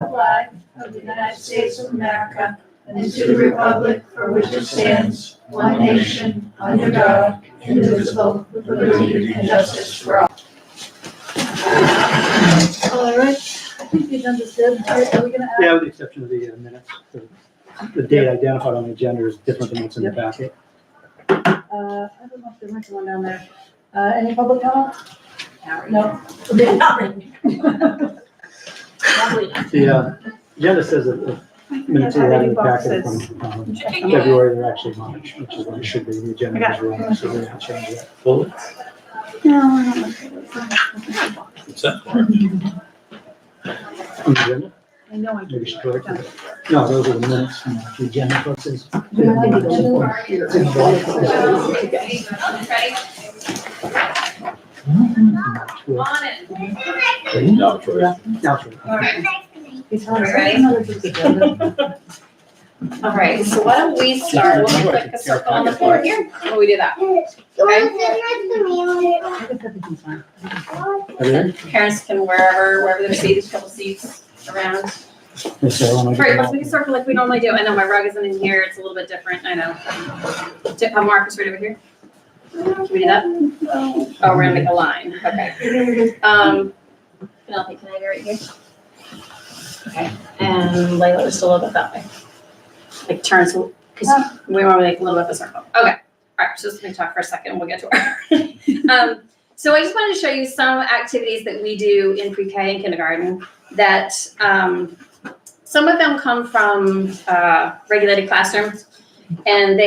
flag of the United States of America and to the republic for which it stands, one nation, under God, indivisible, with liberty and justice for all. All right, I think the agenda's good. Are we gonna add? Yeah, with the exception of the minutes. The date identified on the agenda is different than what's in the packet. I don't know if there might be one down there. Any public comment? No. The agenda says that the minutes are in the packet from February, they're actually March, which is what it should be. The agenda is wrong, so we're going to change that. Full? What's that? On the agenda? I know I Maybe do. she corrected it. No, those are the minutes from the agenda purposes. No, Troy. All right, so why don't we start, we'll click a circle on the floor here, how do we do that? Parents can wherever they're seated, a couple seats around. Right, let's make a circle like we normally do. I know my rug isn't in here, it's a little bit different, I know. Have Marcus right over here? Can we do that? Oh, we're gonna make a line, okay. Penelope, can I go right here? Okay, and Layla just a little bit that way. Like turns, because we want to make a little bit of a circle. Okay, all right, so just let me talk for a second and we'll get to it. So I just wanted to show you some activities that we do in pre-K and kindergarten that some of them come from regulated classrooms, and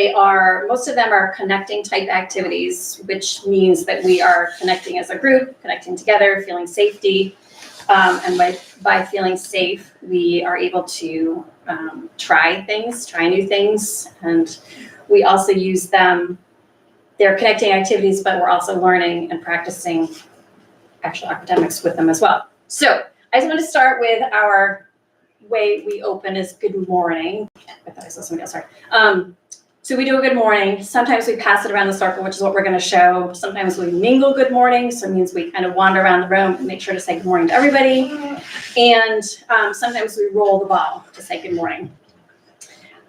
most of them are connecting type activities, which means that we are connecting as a group, connecting together, feeling safety. And by feeling safe, we are able to try new things, and we also use them. They're connecting activities, but we're also learning and practicing actual academics with them as well. So I just want to start with our way we open is good morning. I thought I saw somebody else, sorry. So we do a good morning. Sometimes we pass it around the circle, which is what we're going to show. Sometimes we mingle good morning. So it means we kind of wander around the room and make sure to say good morning to everybody. And sometimes we roll the ball to say good morning.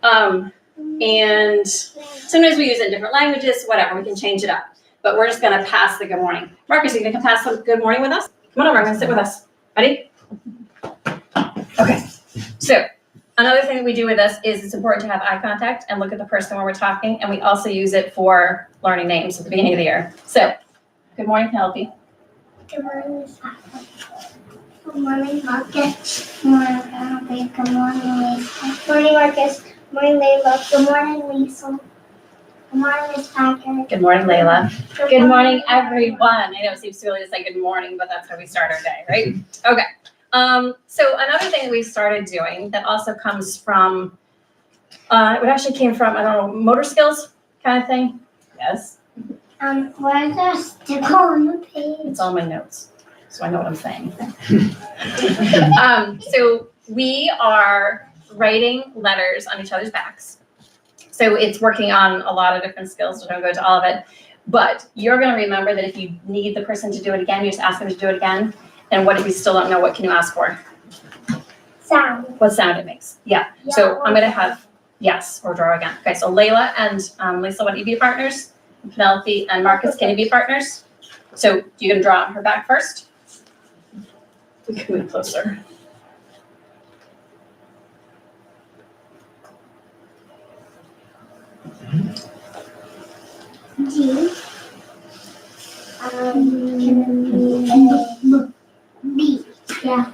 And sometimes we use it in different languages, whatever, we can change it up. But we're just going to pass the good morning. Marcus, are you going to pass the good morning with us? Come on over, I'm going to sit with us. Ready? Okay. So another thing that we do with this is it's important to have eye contact and look at the person when we're talking, and we also use it for learning names at the beginning of the year. So, good morning, Penelope. Good morning, Sasha. Good morning, Marcus. Good morning, Penelope. Good morning, Lisa. Good morning, Marcus. Good morning, Layla. Good morning, Lisa. Good morning, Miss Packer. Good morning, Layla. Good morning, everyone. I know it seems silly to say good morning, but that's how we start our day, right? Okay. So another thing we started doing that also comes from, it actually came from, I don't know, motor skills kind of thing. Yes. Where's the sticker on the page? It's all my notes, so I know what I'm saying. So we are writing letters on each other's backs. So it's working on a lot of different skills. I don't go into all of it, but you're going to remember that if you need the person to do it again, you just ask them to do it again. And what if you still don't know, what can you ask for? Sound. What sound it makes. Yeah. So I'm going to have, yes, or draw again. Okay, so Layla and Lisa, want you to be partners? Penelope and Marcus, can you be partners? So you're going to draw on her back first? We can move closer. G. B. Yeah.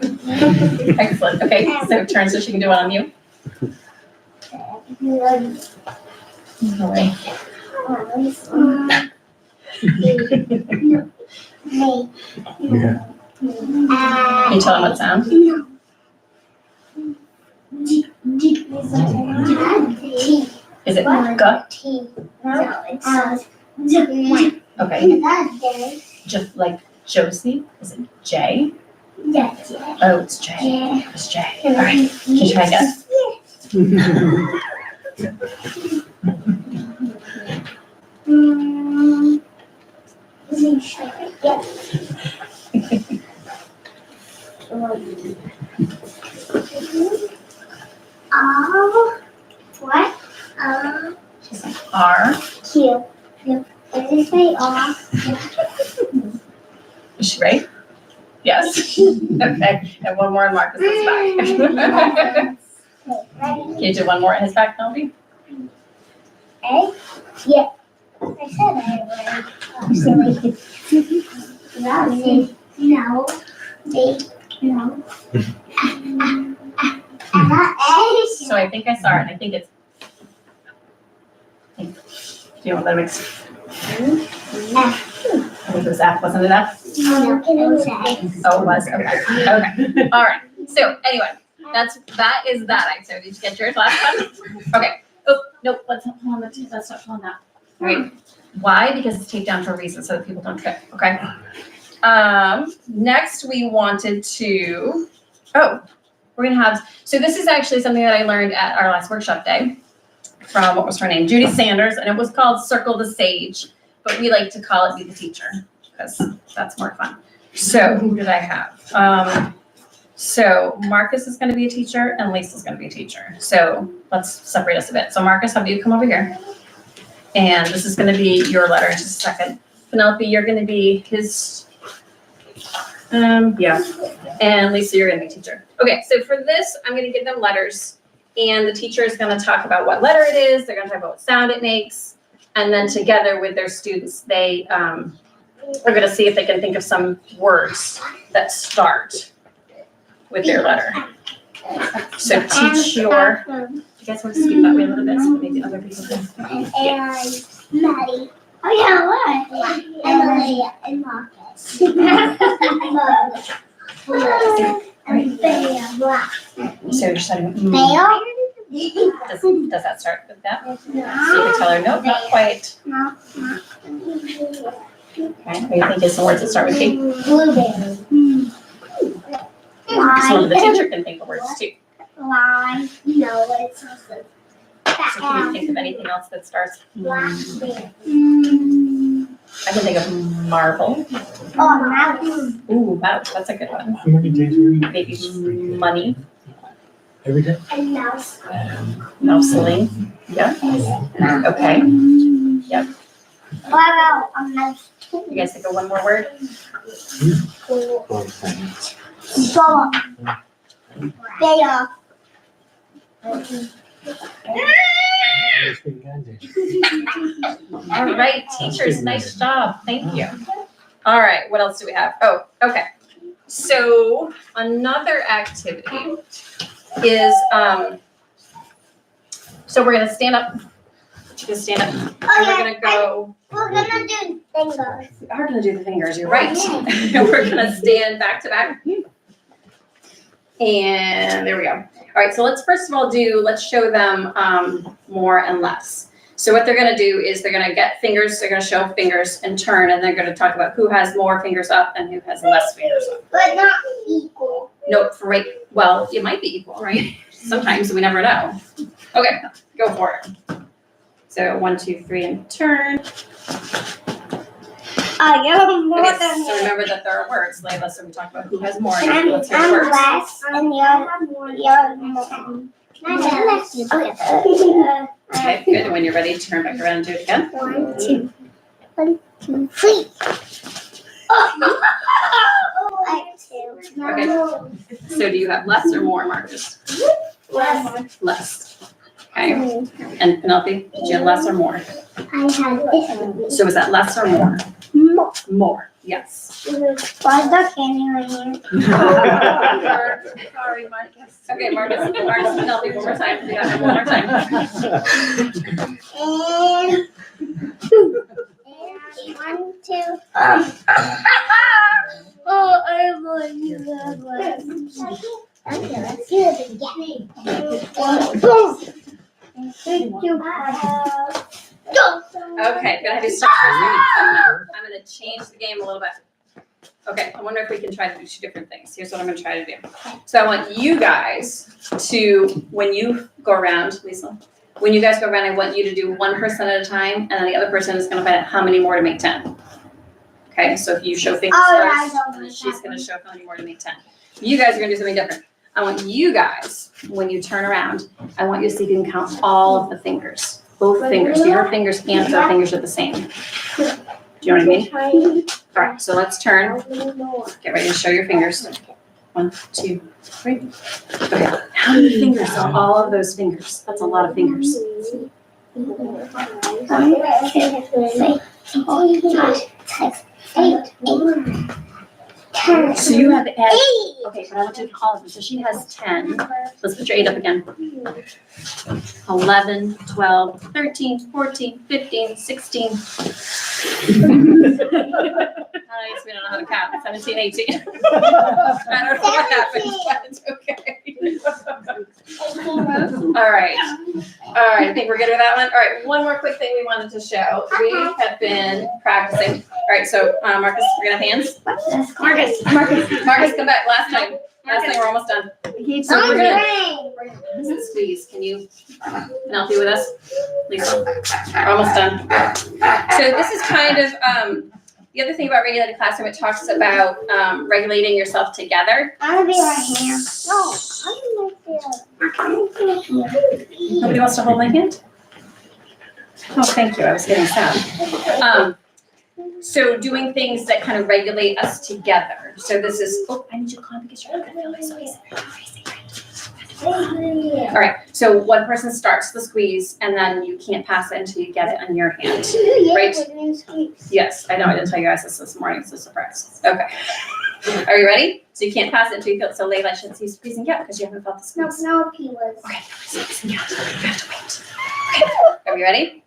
Excellent. Okay, so turn so she can do it on you. No way. Yeah. Can you tell them what sound? Is it G? T. No, it's J. Okay. That's J. Just like Josie. Is it J? Yes. Oh, it's J. J. It's J. All right. Can you try again? What? She said R. Q. Did you say R? Is she right? Yes. Okay, and one more on Marcus's back. Can you do one more at his back, Melby? A? Yeah. I said A already. No. B. No. A. So I think I saw it, and I think it's. Do you want that mix? I think it was F, wasn't it F? No, it was A. Oh, it was, okay, okay, all right. So anyway, that is that activity. Did you get yours last time? Okay, oh, nope, let's not pull on let's not pull on that. All right, why? Because it's taped down for a reason, so that people don't trip, okay? Next we wanted to, we're gonna have, so this is actually something that I learned at our last workshop day from, what was her name? Judy Sanders, and it was called Circle the Sage, but we like to call it Be the Teacher, because that's more fun. So who did I have? So Marcus is gonna be a teacher and Lisa's gonna be a teacher. So let's separate us a bit. So Marcus, have you come over here? And this is gonna be your letter in just a second. Penelope, you're gonna be his, yeah. And Lisa, you're gonna be teacher. Okay, so for this, I'm gonna give them letters, and the teacher is gonna talk about what letter it is, they're gonna talk about what sound it makes, and then together with their students, they are gonna see if they can think of some words that start with their letter. So teach your, you guys want to speak that way a little bit so maybe other people can. And Maddie. Oh yeah, what? Emily and Marcus. And Bea. Black. So you're starting with Bea? does that start with that? No. So you can tell her, no, not quite. No. Okay, what do you think is some words that start with B? Blueberry. So the teacher can think of words too. Line. No, what it says. So can you think of anything else that starts? Blackberry. I can think of marble. Oh, mouse. Ooh, mouse, that's a good one. How many days a week? Maybe money, Every day? And mouse. mouseling. Yeah. Okay. Yep. What about a mouse? You guys think of one more word? Ball. Bea. All right, teachers, nice job. Thank you. All right, what else do we have? Oh, okay. So another activity is, so we're gonna stand up. Just stand up. And we're gonna go. We're gonna do fingers. We are gonna do the fingers, you're right. We're gonna stand back to back. And there we go. All right, so let's first of all let's show them more and less. So what they're gonna do is they're gonna get fingers, they're gonna show fingers and turn, and they're gonna talk about who has more fingers up and who has less fingers up. But not equal. Nope, right, well, it might be equal, right? Sometimes we never know. Okay, go for it. So 1, 2, 3, and turn. You have more Okay, than so me. remember that there are words, Layla, so we talked about who has more. I'm Let's hear the words. less, and you're more. Okay, good, and when you're ready, turn back around and do it again. 1, 2. 1, 2, 3. I have 2. So do you have less or more, Marcus? Less. Less. Okay, and Penelope, did you have less or more? I have this. So was that less or more? More. More, yes. Why is that candy right here? Sorry, Marcus. Okay, Marcus, and Penelope, one more time. We got it one more time. And 1, 2. Oh, I want you that one. Okay, let's do it again. 1, 2. Okay, gonna have you start. I'm gonna change the game a little bit. Okay, I wonder if we can try to do 2 different things. Here's what I'm gonna try to do. So I want you guys to, when you go around, Lisa, when you guys go around, I want you to do one person at a time, and then the other person is gonna find out how many more to make 10. Okay, so if you show fingers Oh, yeah, I first, know and then what's she's gonna show how many more to make 10. You guys are gonna do something different. I want you guys, when you turn around, I want you to see if you can count all of the fingers, both fingers. So your fingers and her fingers are the same. Do you know what I mean? All right, so let's turn. Get ready to show your fingers. 1, 2, 3. Okay, how many fingers are all of those fingers? That's a lot of fingers. 1, 6, 8, 10. So you have to add, okay, but I want you to call them. So she has 10. Let's put your 8 up again. 11, 12, 13, 14, 15, 16. Nice, we don't know how to count. 17, 18. I don't know what happened, but it's okay. All right, I think we're good with that one. All right, one more quick thing we wanted to show. We have been practicing. All right, so Marcus, we're gonna have hands. Marcus, come back. Last time, we're almost done. So we're gonna squeeze. Can you help you with us, Lisa? We're almost done. So this is kind of the other thing about regulated classroom. It talks about regulating yourself together. I want to be right here. No, Nobody wants to hold my hand? Oh, thank you. I was getting sad. So doing things that kind of regulate us together. So this is, oh, I need you to call because you're not going to feel my voice. All right, so one person starts the squeeze and then you can't pass it until you get it on your hand. Right? Yes, I know, I didn't tell you guys this morning, it's a surprise. Okay. Are you ready? So you can't pass it until you feel it. So Layla should see squeezing yet because you haven't felt the squeeze. No, he was. Okay, squeezing yet. You have to wait. Okay, are we ready?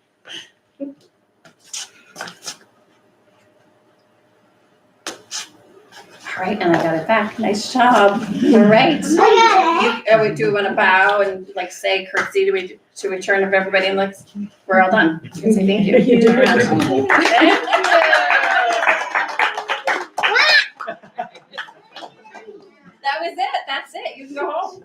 All right, and I got it back. Nice job. All right. Do we want to bow and like say curtsy? Should we turn to everybody and like we're all done? You can say thank you. Turn around. Thank you. That was it. That's it. You can go home.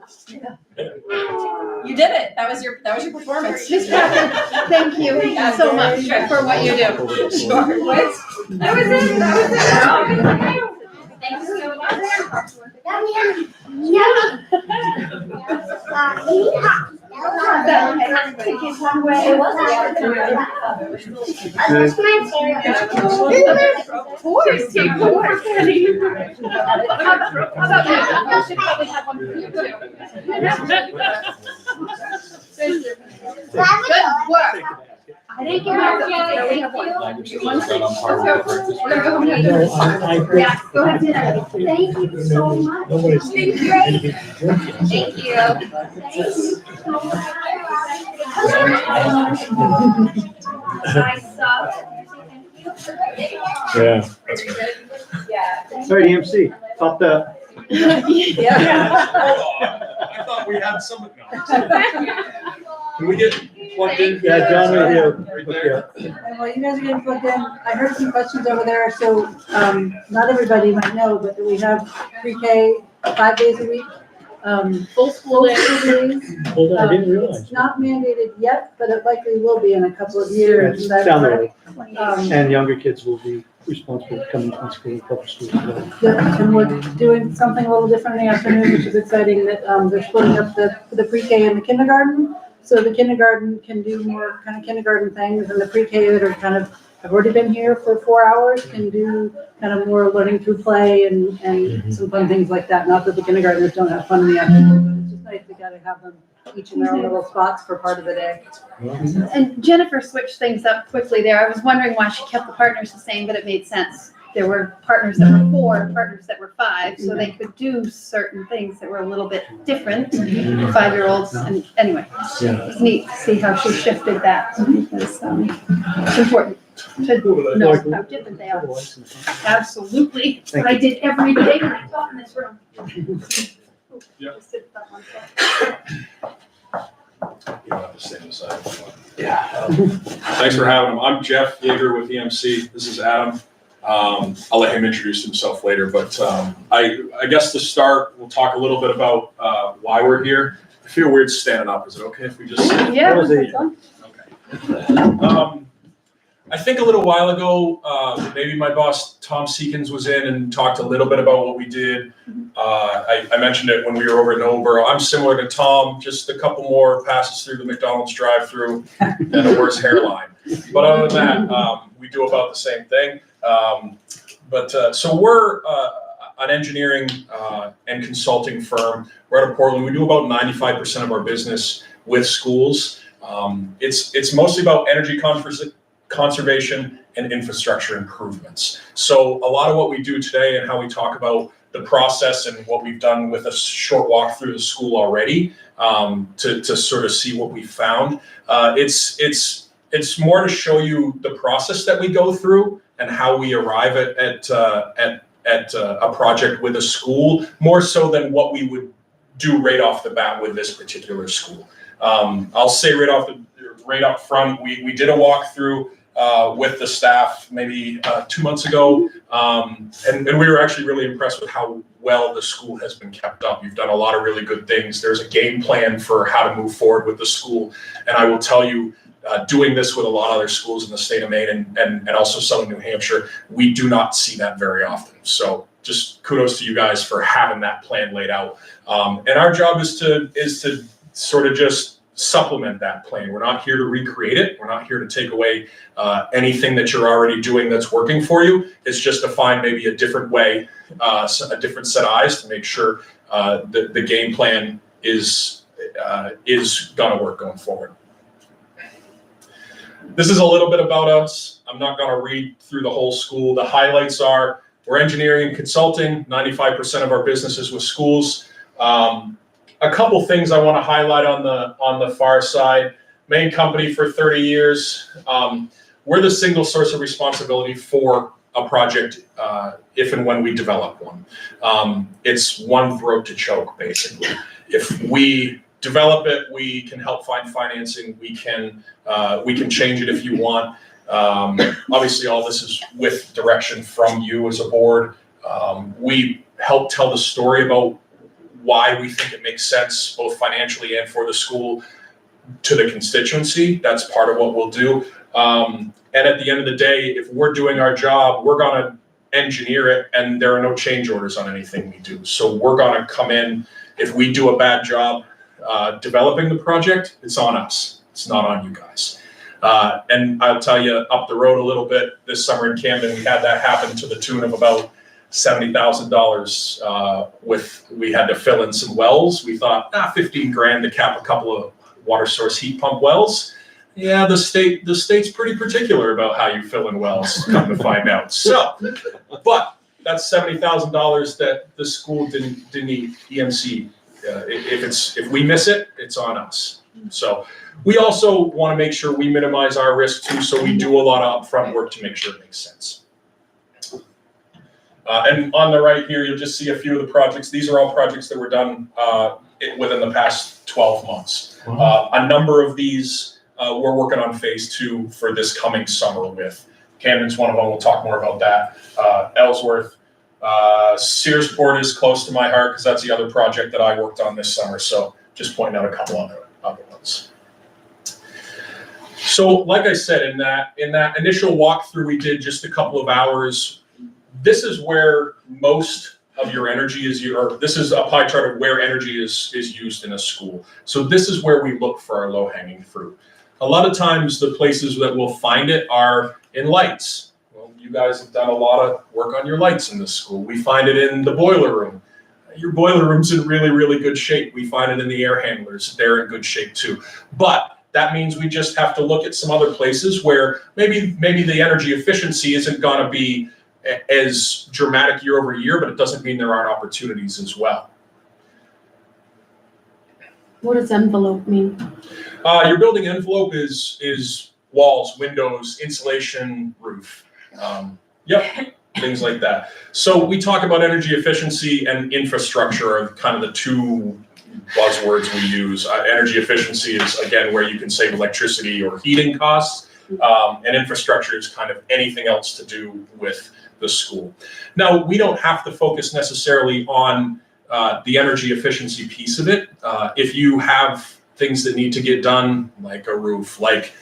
You did it. That was your performance. Thank you so much for what you do. Sure. What? That was it. Thank you so much. Take it one way. That's my favorite. Of course, take more. How about you? I should probably have one for you too. Good work. I didn't give up. We have one. Language One, skills that I'm let's part go. of the We're gonna go home and eat. No, Yeah, go ahead. Thank you so much. Nobody's. Thank you. Thank you. Yeah. Sorry, EMC, thought the, I thought we had some. Can we get plugged in? yeah, John, right here. Right there. Well, you guys are getting plugged in. I heard some questions over there, so not everybody might know, but we have pre-K 5 days a week. Full school day. Hold on, I didn't realize. It's not mandated yet, but it likely will be in a couple of years. It's down the road. Um, And younger kids will be responsible for coming to school, public school as well. Yeah, and we're doing something a little different in the afternoon, which is exciting, that they're splitting up the pre-K and the kindergarten. So the kindergarten can do more kind of kindergarten things, and the pre-K that are kind of, have already been here for 4 hours, can do kind of more learning through play and some fun things like that. Not that the kindergartners don't have fun in the afternoon, but it's just nice we gotta have them each in their own little spots for part of the day. And Jennifer switched things up quickly there. I was wondering why she kept the partners the same, but it made sense. There were partners that were 4 and partners that were 5, so they could do certain things that were a little bit different. 5-year-olds, and anyway, it's neat to see how she shifted that because it's important to know how different they are. Absolutely. That's what I did every day when I taught in this room. Yeah. Just did that one side. You don't have to stay inside. Yeah. Thanks for having him. I'm Jeff Yeager with EMC. This is Adam. I'll let him introduce himself later, but I guess to start, we'll talk a little bit about why we're here. I feel weird standing up. Is it okay if we just sit? Yeah. That was a- Okay. I think a little while ago, maybe my boss, Tom Seekins, was in and talked a little bit about what we did. I mentioned it when we were over in Noblesboro. I'm similar to Tom, just a couple more passes through the McDonald's drive-through and a worse hairline. But other than that, we do about the same thing. So we're an engineering and consulting firm. We're out of Portland. We do about 95% of our business with schools. It's mostly about energy conservation and infrastructure improvements. So a lot of what we do today and how we talk about the process and what we've done with a short walk through the school already, to sort of see what we found. It's more to show you the process that we go through and how we arrive at a project with a school, more so than what we would do right off the bat with this particular school. I'll say right up front, we did a walkthrough with the staff maybe 2 months ago, and we were actually really impressed with how well the school has been kept up. You've done a lot of really good things. There's a game plan for how to move forward with the school, and I will tell you, doing this with a lot of other schools in the state of Maine and also Southern New Hampshire, we do not see that very often. So just kudos to you guys for having that plan laid out. And our job is to sort of just supplement that plan. We're not here to recreate it. We're not here to take away anything that you're already doing that's working for you. It's just to find maybe a different way, a different set of eyes to make sure the game plan is gonna work going forward. This is a little bit about us. I'm not gonna read through the whole school. The highlights are we're engineering and consulting, 95% of our business is with schools. A couple things I want to highlight on the far side. Main company for 30 years. We're the single source of responsibility for a project if and when we develop one. It's one throat to choke, basically. If we develop it, we can help find financing. We can change it if you want. Obviously, all this is with direction from you as a board. We help tell the story about why we think it makes sense, both financially and for the school, to the constituency. That's part of what we'll do. And at the end of the day, if we're doing our job, we're gonna engineer it, and there are no change orders on anything we do. So we're gonna come in, if we do a bad job developing the project, it's on us. It's not on you guys. And I'll tell you, up the road a little bit, this summer in Camden, we had that happen to the tune of about $70,000 we had to fill in some wells. We thought, 15 grand to cap a couple of water source heat pump wells. Yeah, the state's pretty particular about how you fill in wells, come to find out. So, but that's $70,000 that the school didn't need EMC. If we miss it, it's on us. So we also want to make sure we minimize our risk too, so we do a lot of upfront work to make sure it makes sense. And on the right here, you'll just see a few of the projects. These are all projects that were done within the past 12 months. A number of these we're working on phase 2 for this coming summer with. Camden's one of them. We'll talk more about that. Ellsworth. Searsport is close to my heart because that's the other project that I worked on this summer. So just pointing out a couple other ones. So like I said, in that initial walkthrough we did just a couple of hours, this is where most of your energy is, this is a pie chart of where energy is used in a school. So this is where we look for our low-hanging fruit. A lot of times the places that we'll find it are in lights. Well, you guys have done a lot of work on your lights in this school. We find it in the boiler room. Your boiler room's in really, really good shape. We find it in the air handlers. They're in good shape too. But that means we just have to look at some other places where maybe the energy efficiency isn't gonna be as dramatic year over year, but it doesn't mean there aren't opportunities as well. What does envelope mean? Your building envelope is walls, windows, insulation, roof. Things like that. So we talk about energy efficiency and infrastructure are kind of the two buzzwords we use. Energy efficiency is, again, where you can save electricity or heating costs, and infrastructure is kind of anything else to do with the school. Now, we don't have to focus necessarily on the energy efficiency piece of it. If you have things that need to get done, like a roof, like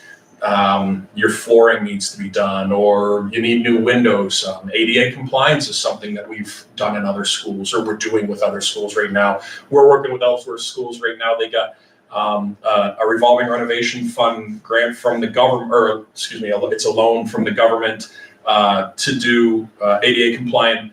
your flooring needs to be done, or you need new windows. ADA compliance is something that we've done in other schools, or we're doing with other schools right now. We're working with Ellsworth schools right now. They got a revolving renovation fund grant from the government, or excuse me, it's a loan from the government to do ADA compliant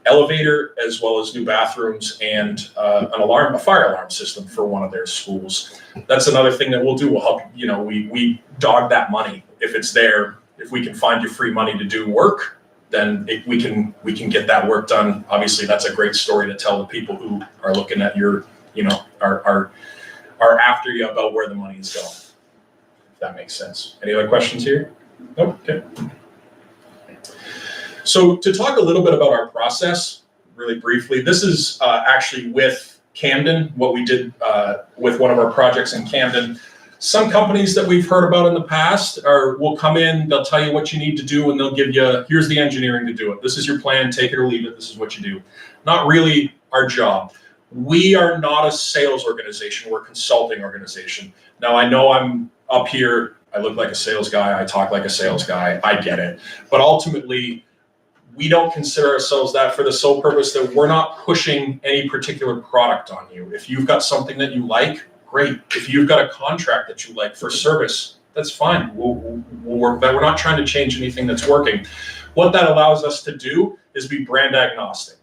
elevator, as well as new bathrooms and a fire alarm system for one of their schools. That's another thing that we'll do. We'll help, we dog that money. If it's there, if we can find you free money to do work, then we can get that work done. Obviously, that's a great story to tell the people who are looking at your, are after you about where the money is going. If that makes sense. Any other questions here? Nope. Okay. So to talk a little bit about our process, really briefly, this is actually with Camden, what we did with one of our projects in Camden. Some companies that we've heard about in the past will come in, they'll tell you what you need to do, and they'll give you, here's the engineering to do it. This is your plan, take it or leave it, this is what you do. Not really our job. We are not a sales organization, we're a consulting organization. Now I know I'm up here, I look like a sales guy, I talk like a sales guy, I get it. But ultimately, we don't consider ourselves that for the sole purpose that we're not pushing any particular product on you. If you've got something that you like, great. If you've got a contract that you like for service, that's fine. We'll work that. We're not trying to change anything that's working. What that allows us to do is be brand agnostic.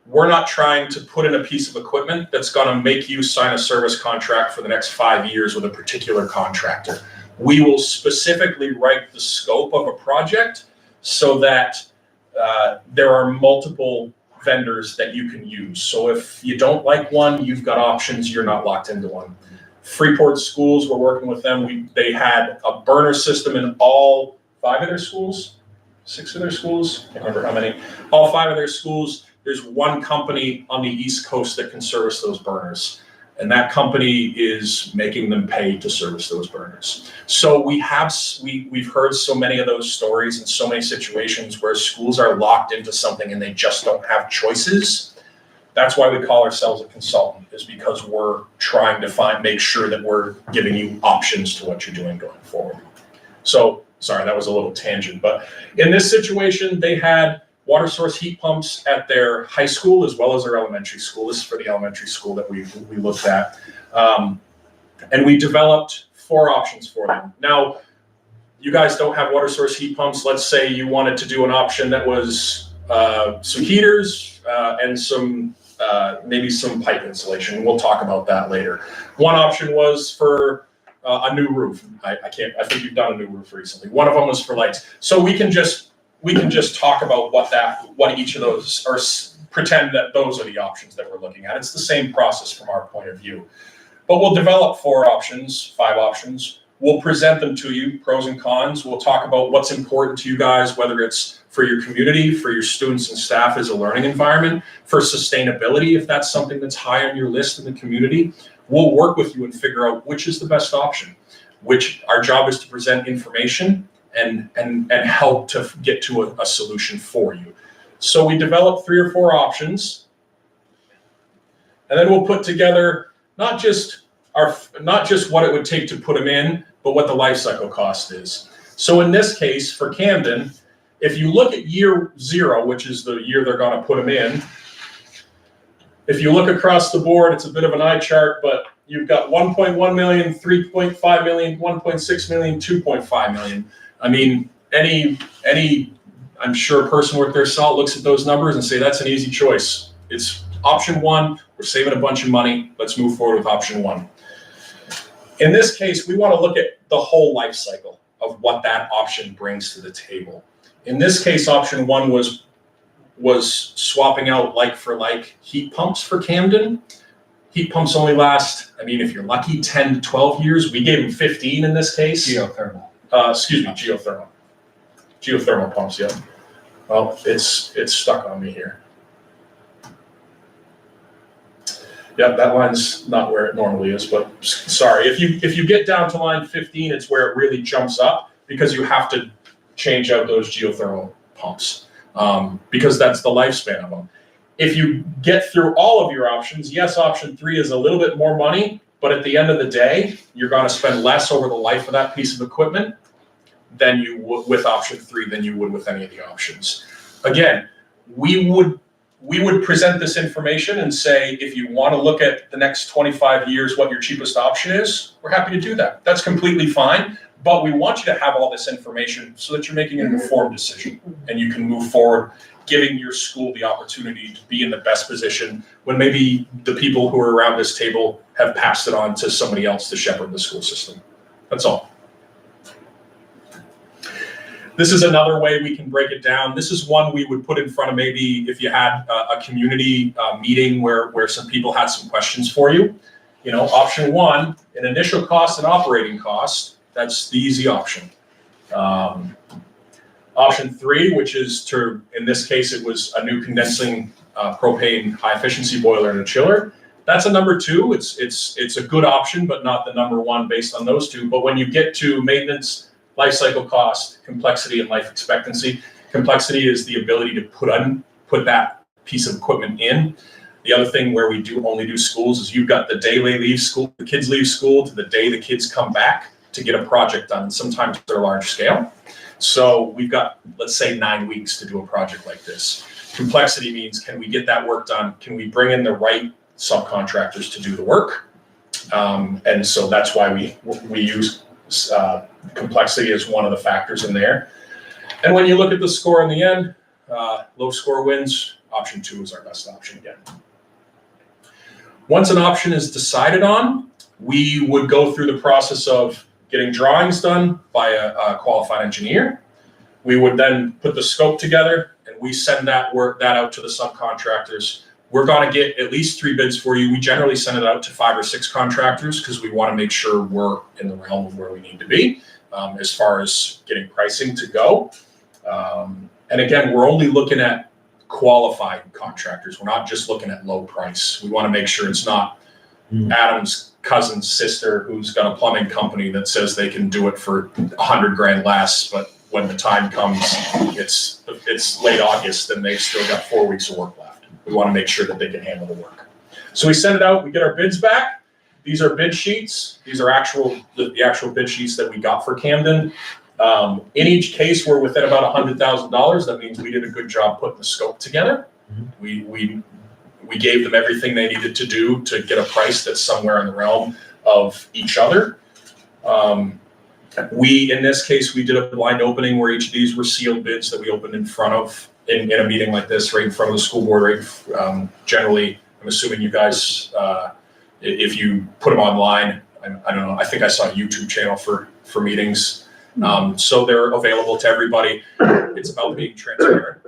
We're not trying to put in a piece of equipment that's going to make you sign a service contract for the next 5 years with a particular contractor. We will specifically write the scope of a project so that there are multiple vendors that you can use. So if you don't like one, you've got options, you're not locked into one. Freeport schools, we're working with them. They had a burner system in all 5 of their schools, 6 of their schools, I can't remember how many, all 5 of their schools. There's one company on the East Coast that can service those burners. And that company is making them pay to service those burners. So we've heard so many of those stories and so many situations where schools are locked into something and they just don't have choices. That's why we call ourselves a consultant, is because we're trying to make sure that we're giving you options to what you're doing going forward. So, sorry, that was a little tangent, but in this situation, they had water source heat pumps at their high school as well as their elementary school. This is for the elementary school that we looked at. And we developed 4 options for them. Now, you guys don't have water source heat pumps. Let's say you wanted to do an option that was some heaters and maybe some pipe insulation. We'll talk about that later. One option was for a new roof. I think you've done a new roof recently. One of them was for lights. So we can just talk about what each of those, or pretend that those are the options that we're looking at. It's the same process from our point of view. But we'll develop 4 options, 5 options. We'll present them to you, pros and cons. We'll talk about what's important to you guys, whether it's for your community, for your students and staff as a learning environment, for sustainability, if that's something that's high on your list in the community. We'll work with you and figure out which is the best option. Our job is to present information and help to get to a solution for you. So we developed 3 or 4 options, and then we'll put together not just what it would take to put them in, but what the life cycle cost is. So in this case, for Camden, if you look at year 0, which is the year they're going to put them in, if you look across the board, it's a bit of an eye chart, but you've got 1.1 million, 3.5 million, 1.6 million, 2.5 million. I mean, any I'm sure a person worth their salt looks at those numbers and say, that's an easy choice. It's option 1, we're saving a bunch of money, let's move forward with option 1. In this case, we want to look at the whole life cycle of what that option brings to the table. In this case, option 1 was swapping out like for like heat pumps for Camden. Heat pumps only last, if you're lucky, 10 to 12 years. We gave them 15 in this case. Geothermal. Geothermal. Geothermal pumps, yeah. Well, it's stuck on me here. Yeah, that line's not where it normally is, but sorry. If you get down to line 15, it's where it really jumps up, because you have to change out those geothermal pumps, because that's the lifespan of them. If you get through all of your options, yes, option 3 is a little bit more money, But at the end of the day, you're gonna spend less over the life of that piece of equipment than you would with option 3 than you would with any of the options. Again, we would present this information and say, if you want to look at the next 25 years, what your cheapest option is, we're happy to do that. That's completely fine, but we want you to have all this information so that you're making an informed decision and you can move forward, giving your school the opportunity to be in the best position when maybe the people who are around this table have passed it on to somebody else to shepherd the school system. That's all. This is another way we can break it down. This is one we would put in front of maybe if you had a community meeting where some people had some questions for you. You know, option 1, an initial cost and operating cost, that's the easy option. Option 3, which is in this case, it was a new condensing propane high efficiency boiler and a chiller. That's a number 2. It's a good option, but not the number 1 based on those 2. But when you get to maintenance, life cycle cost, complexity, and life expectancy. Complexity is the ability to put that piece of equipment in. The other thing where we only do schools is you've got the day they leave school, the kids leave school to the day the kids come back to get a project done. Sometimes they're large scale. So we've got, let's say, 9 weeks to do a project like this. Complexity means, can we get that work done? Can we bring in the right subcontractors to do the work? And so that's why we use complexity is one of the factors in there. And when you look at the score in the end, low score wins. Option 2 is our best option again. Once an option is decided on, we would go through the process of getting drawings done by a qualified engineer. We would then put the scope together and we send that out to the subcontractors. We're going to get at least 3 bids for you. We generally send it out to 5 or 6 contractors because we want to make sure we're in the realm of where we need to be as far as getting pricing to go. And again, we're only looking at qualified contractors. We're not just looking at low price. We want to make sure it's not Adam's cousin's sister who's got a plumbing company that says they can do it for $100,000 less, but when the time comes, it's late August and they've still got 4 weeks of work left. We want to make sure that they can handle the work. So we send it out, we get our bids back. These are bid sheets. These are the actual bid sheets that we got for Camden. In each case, we're within about $100,000. That means we did a good job putting the scope together. We gave them everything they needed to do to get a price that's somewhere in the realm of each other. In this case, we did a blind opening where each of these were sealed bids that we opened in front of in a meeting like this, right in front of the school board. Right, generally, I'm assuming you guys, if you put them online, I don't know. I think I saw a YouTube channel for meetings, so they're available to everybody. It's about being transparent,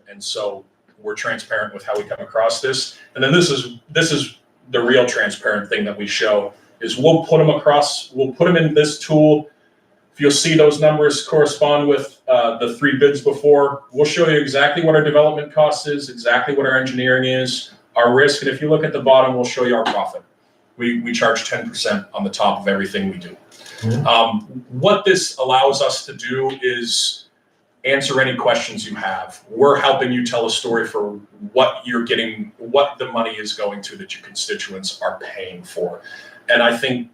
and so we're transparent with how we come across this. And then this is the real transparent thing that we show is we'll put them in this tool. If you'll see those numbers correspond with the 3 bids before, we'll show you exactly what our development cost is, exactly what our engineering is, our risk, and if you look at the bottom, we'll show you our profit. We charge 10% on the top of everything we do. What this allows us to do is answer any questions you have. We're helping you tell a story for what you're getting, what the money is going to that your constituents are paying for. And I think,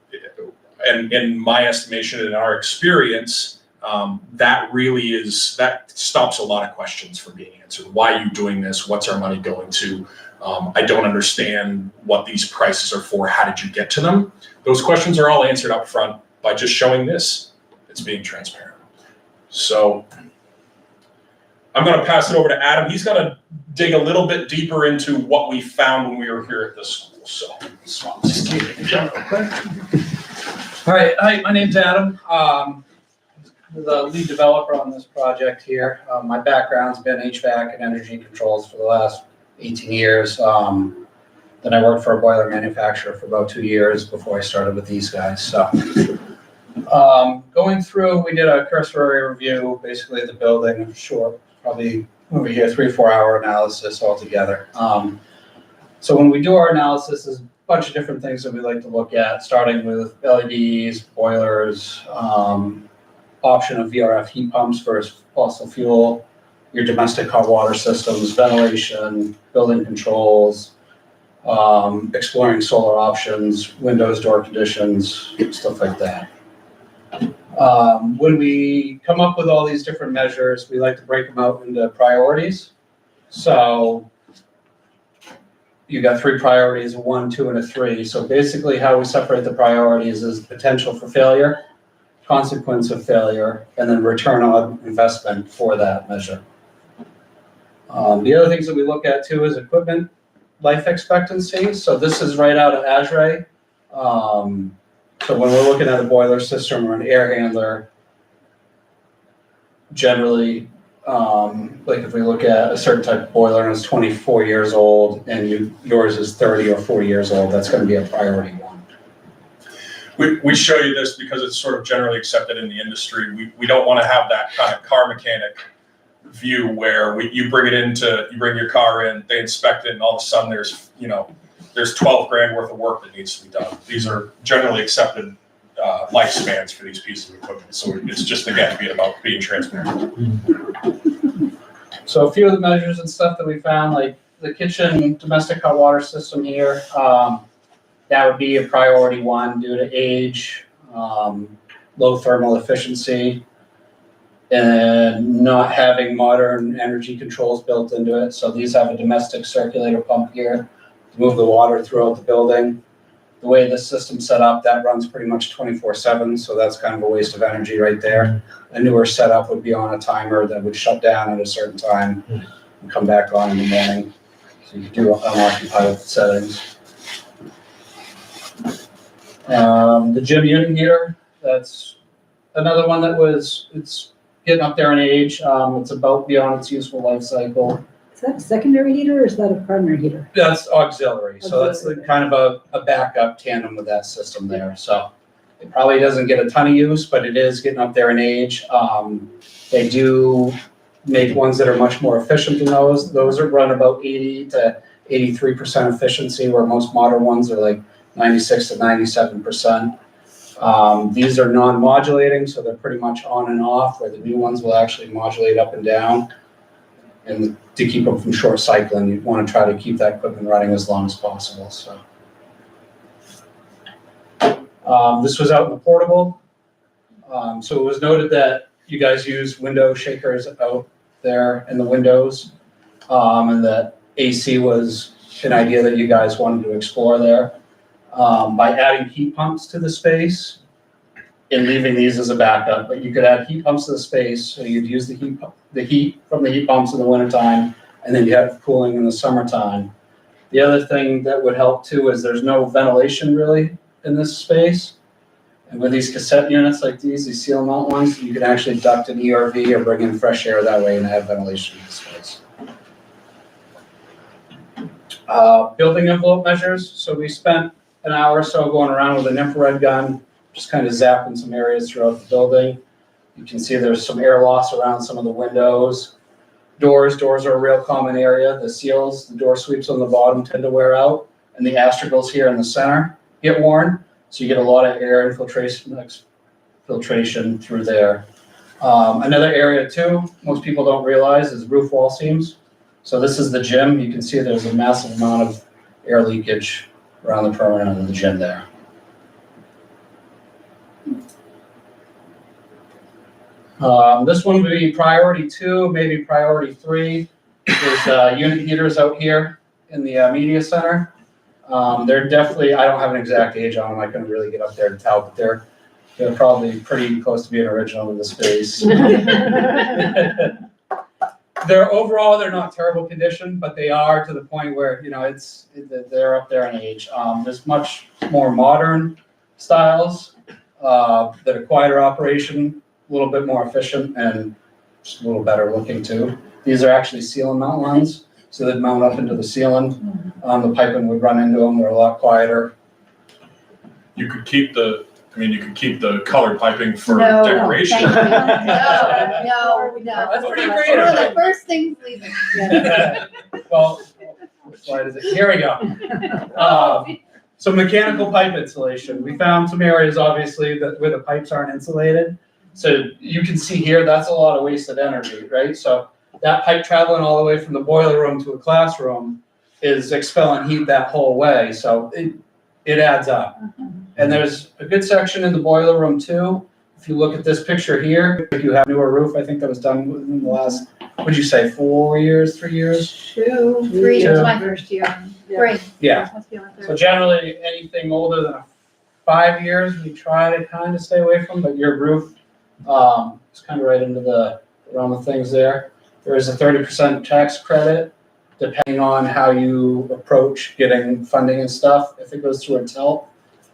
and in my estimation and in our experience, that stops a lot of questions from being answered. Why are you doing this? What's our money going to? I don't understand what these prices are for. How did you get to them? Those questions are all answered up front by just showing this. It's being transparent. So I'm going to pass it over to Adam. He's going to dig a little bit deeper into what we found when we were here at the school. So, all right, hi, my name's Adam. I'm the lead developer on this project here. My background's been HVAC and energy controls for the last 18 years. Then I worked for a boiler manufacturer for about 2 years before I started with these guys. So going through, we did a cursory review, basically of the building, short, probably over here, 3-4 hour analysis altogether. So when we do our analysis, there's a bunch of different things that we like to look at, starting with LEDs, boilers, option of VRF heat pumps versus fossil fuel, your domestic hot water systems, ventilation, building controls, exploring solar options, windows, door conditions, stuff like that. When we come up with all these different measures, we like to break them out into priorities. So you got 3 priorities, a 1, 2, and a 3. So basically how we separate the priorities is potential for failure, consequence of failure, and then return on investment for that measure. The other things that we look at too is equipment life expectancy. So this is right out of ASHRAE. So when we're looking at a boiler system or an air handler, generally, like if we look at a certain type of boiler and it's 24 years old and yours is 30 or 40 years old, that's going to be a priority one. We show you this because it's sort of generally accepted in the industry. We don't want to have that kind of car mechanic view where you bring your car in, they inspect it, and all of a sudden there's 12 grand worth of work that needs to be done. These are generally accepted lifespans for these pieces of equipment. So it's just, again, about being transparent. So a few of the measures and stuff that we found, like the kitchen domestic hot water system here, that would be a priority 1 due to age, low thermal efficiency, and not having modern energy controls built into it. So these have a domestic circulator pump here to move the water throughout the building. The way this system's set up, that runs pretty much 24/7, so that's kind of a waste of energy right there. A newer setup would be on a timer that would shut down at a certain time and come back on in the morning. So you could do unoccupied settings. The gym unit heater, that's another one that it's getting up there in age. It's about beyond its useful life cycle. Is that a secondary heater or is that a primary heater? That's auxiliary, so that's the kind of a backup tandem with that system there. So it probably doesn't get a ton of use, but it is getting up there in age. They do make ones that are much more efficient than those. Those are run about 80 to 83% efficiency, where most modern ones are like 96 to 97%. These are non-modulating, so they're pretty much on and off, where the new ones will actually modulate up and down. And to keep them from short cycling, you want to try to keep that equipment running as long as possible. So this was out in the portable. So it was noted that you guys use window shakers out there in the windows, and that AC was an idea that you guys wanted to explore there. By adding heat pumps to the space and leaving these as a backup, but you could add heat pumps to the space, so you'd use the heat from the heat pumps in the wintertime, and then you have cooling in the summertime. The other thing that would help too is there's no ventilation really in this space. And with these cassette units like these seal mount ones, you can actually duct an ERV or bring in fresh air that way and have ventilation in the space. Building envelope measures. So we spent an hour or so going around with an infrared gun, just kind of zapping some areas throughout the building. You can see there's some air loss around some of the windows. Doors are a real common area. The seals, the door sweeps on the bottom tend to wear out, and the astragals here in the center get worn. So you get a lot of air filtration through there. Another area too, most people don't realize, is roof wall seams. So this is the gym. You can see there's a massive amount of air leakage around the perimeter of the gym there. This one would be priority 2, maybe priority 3. There's unit heaters out here in the media center. They're definitely, I don't have an exact age on them, I couldn't really get up there to tell, but they're probably pretty close to being original in the space. They're not terrible condition, but they are to the point where, they're up there in age. There's much more modern styles that are quieter operation, a little bit more efficient, and just a little better looking too. These are actually ceiling mount ones, so they'd mount up into the ceiling. The piping would run into them. They're a lot quieter. You could keep the colored piping for No, decoration. thank you. No. That's pretty One creative. of the first things leaving. Well, which slide is it? Here we go. So mechanical pipe insulation. We found some areas, obviously, where the pipes aren't insulated. So you can see here, that's a lot of wasted energy, right? So that pipe traveling all the way from the boiler room to a classroom, is expelling heat that whole way, so it adds up. And there's a good section in the boiler room too. If you look at this picture here, if you have newer roof, I think that was done within the last, what'd you say, 4 years, 3 years? 2, 3, it was Two. my first year. Yeah. 3. Yeah. Must be my So third. generally, anything older than 5 years, we try to kind of stay away from, but your roof is kind of right into the realm of things there. There is a 30% tax credit, depending on how you approach getting funding and stuff. If it goes through a TILT,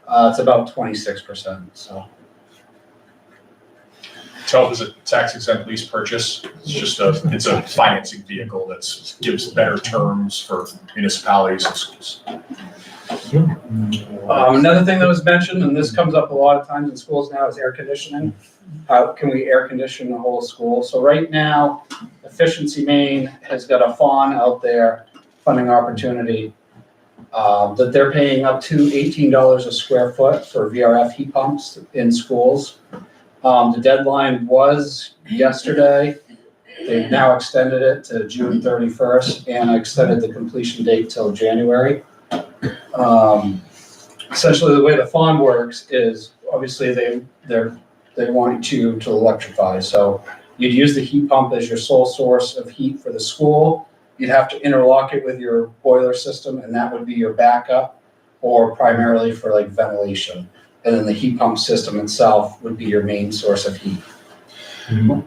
it's about 26%, so. TELF is a tax exempt lease purchase. It's just it's a financing vehicle that gives better terms for municipalities and schools. Another thing that was mentioned, and this comes up a lot of times in schools now, is air conditioning. How can we air condition the whole school? So right now, Efficiency Maine has got a fawn out there, funding opportunity, that they're paying up to $18 a square foot for VRF heat pumps in schools. The deadline was yesterday. They've now extended it to June 31st and extended the completion date till January. Essentially, the way the fund works is obviously they want you to electrify. So you'd use the heat pump as your sole source of heat for the school. You'd have to interlock it with your boiler system, and that would be your backup, or primarily for like ventilation. And then the heat pump system itself would be your main source of heat.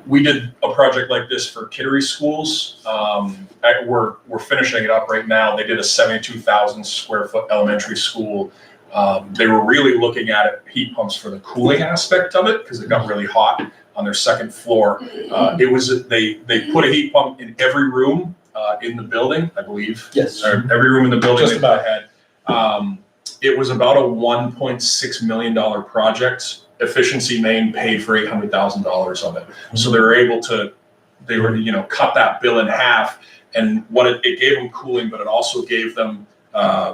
We did a project like this for Kittery schools. We're finishing it up right now. They did a 72,000 square foot elementary school. They were really looking at it, heat pumps for the cooling aspect of it, because it got really hot on their second floor. They put a heat pump in every room in the building, I believe. Yes. Or every room in the building. Just they about. had. It was about a $1.6 million project. Efficiency Maine paid for $800,000 of it. So they were able to, cut that bill in half. And what it gave them cooling, but it also gave them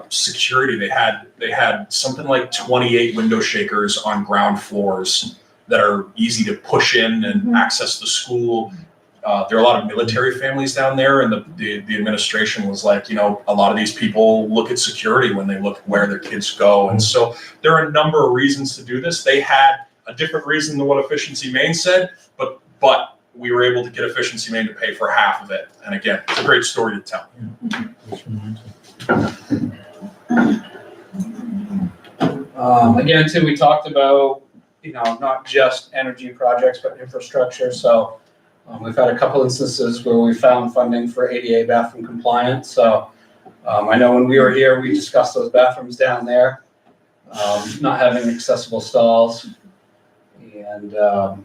security. They had something like 28 window shakers on ground floors that are easy to push in and access the school. There are a lot of military families down there, and the administration was like, a lot of these people look at security when they look where their kids go. And so there are a number of reasons to do this. They had a different reason than what Efficiency Maine said, but we were able to get Efficiency Maine to pay for half of it. And again, it's a great story to tell. Again, too, we talked about, not just energy projects, but infrastructure. So we've had a couple instances where we found funding for ADA bathroom compliance. So I know when we were here, we discussed those bathrooms down there, not having accessible stalls. And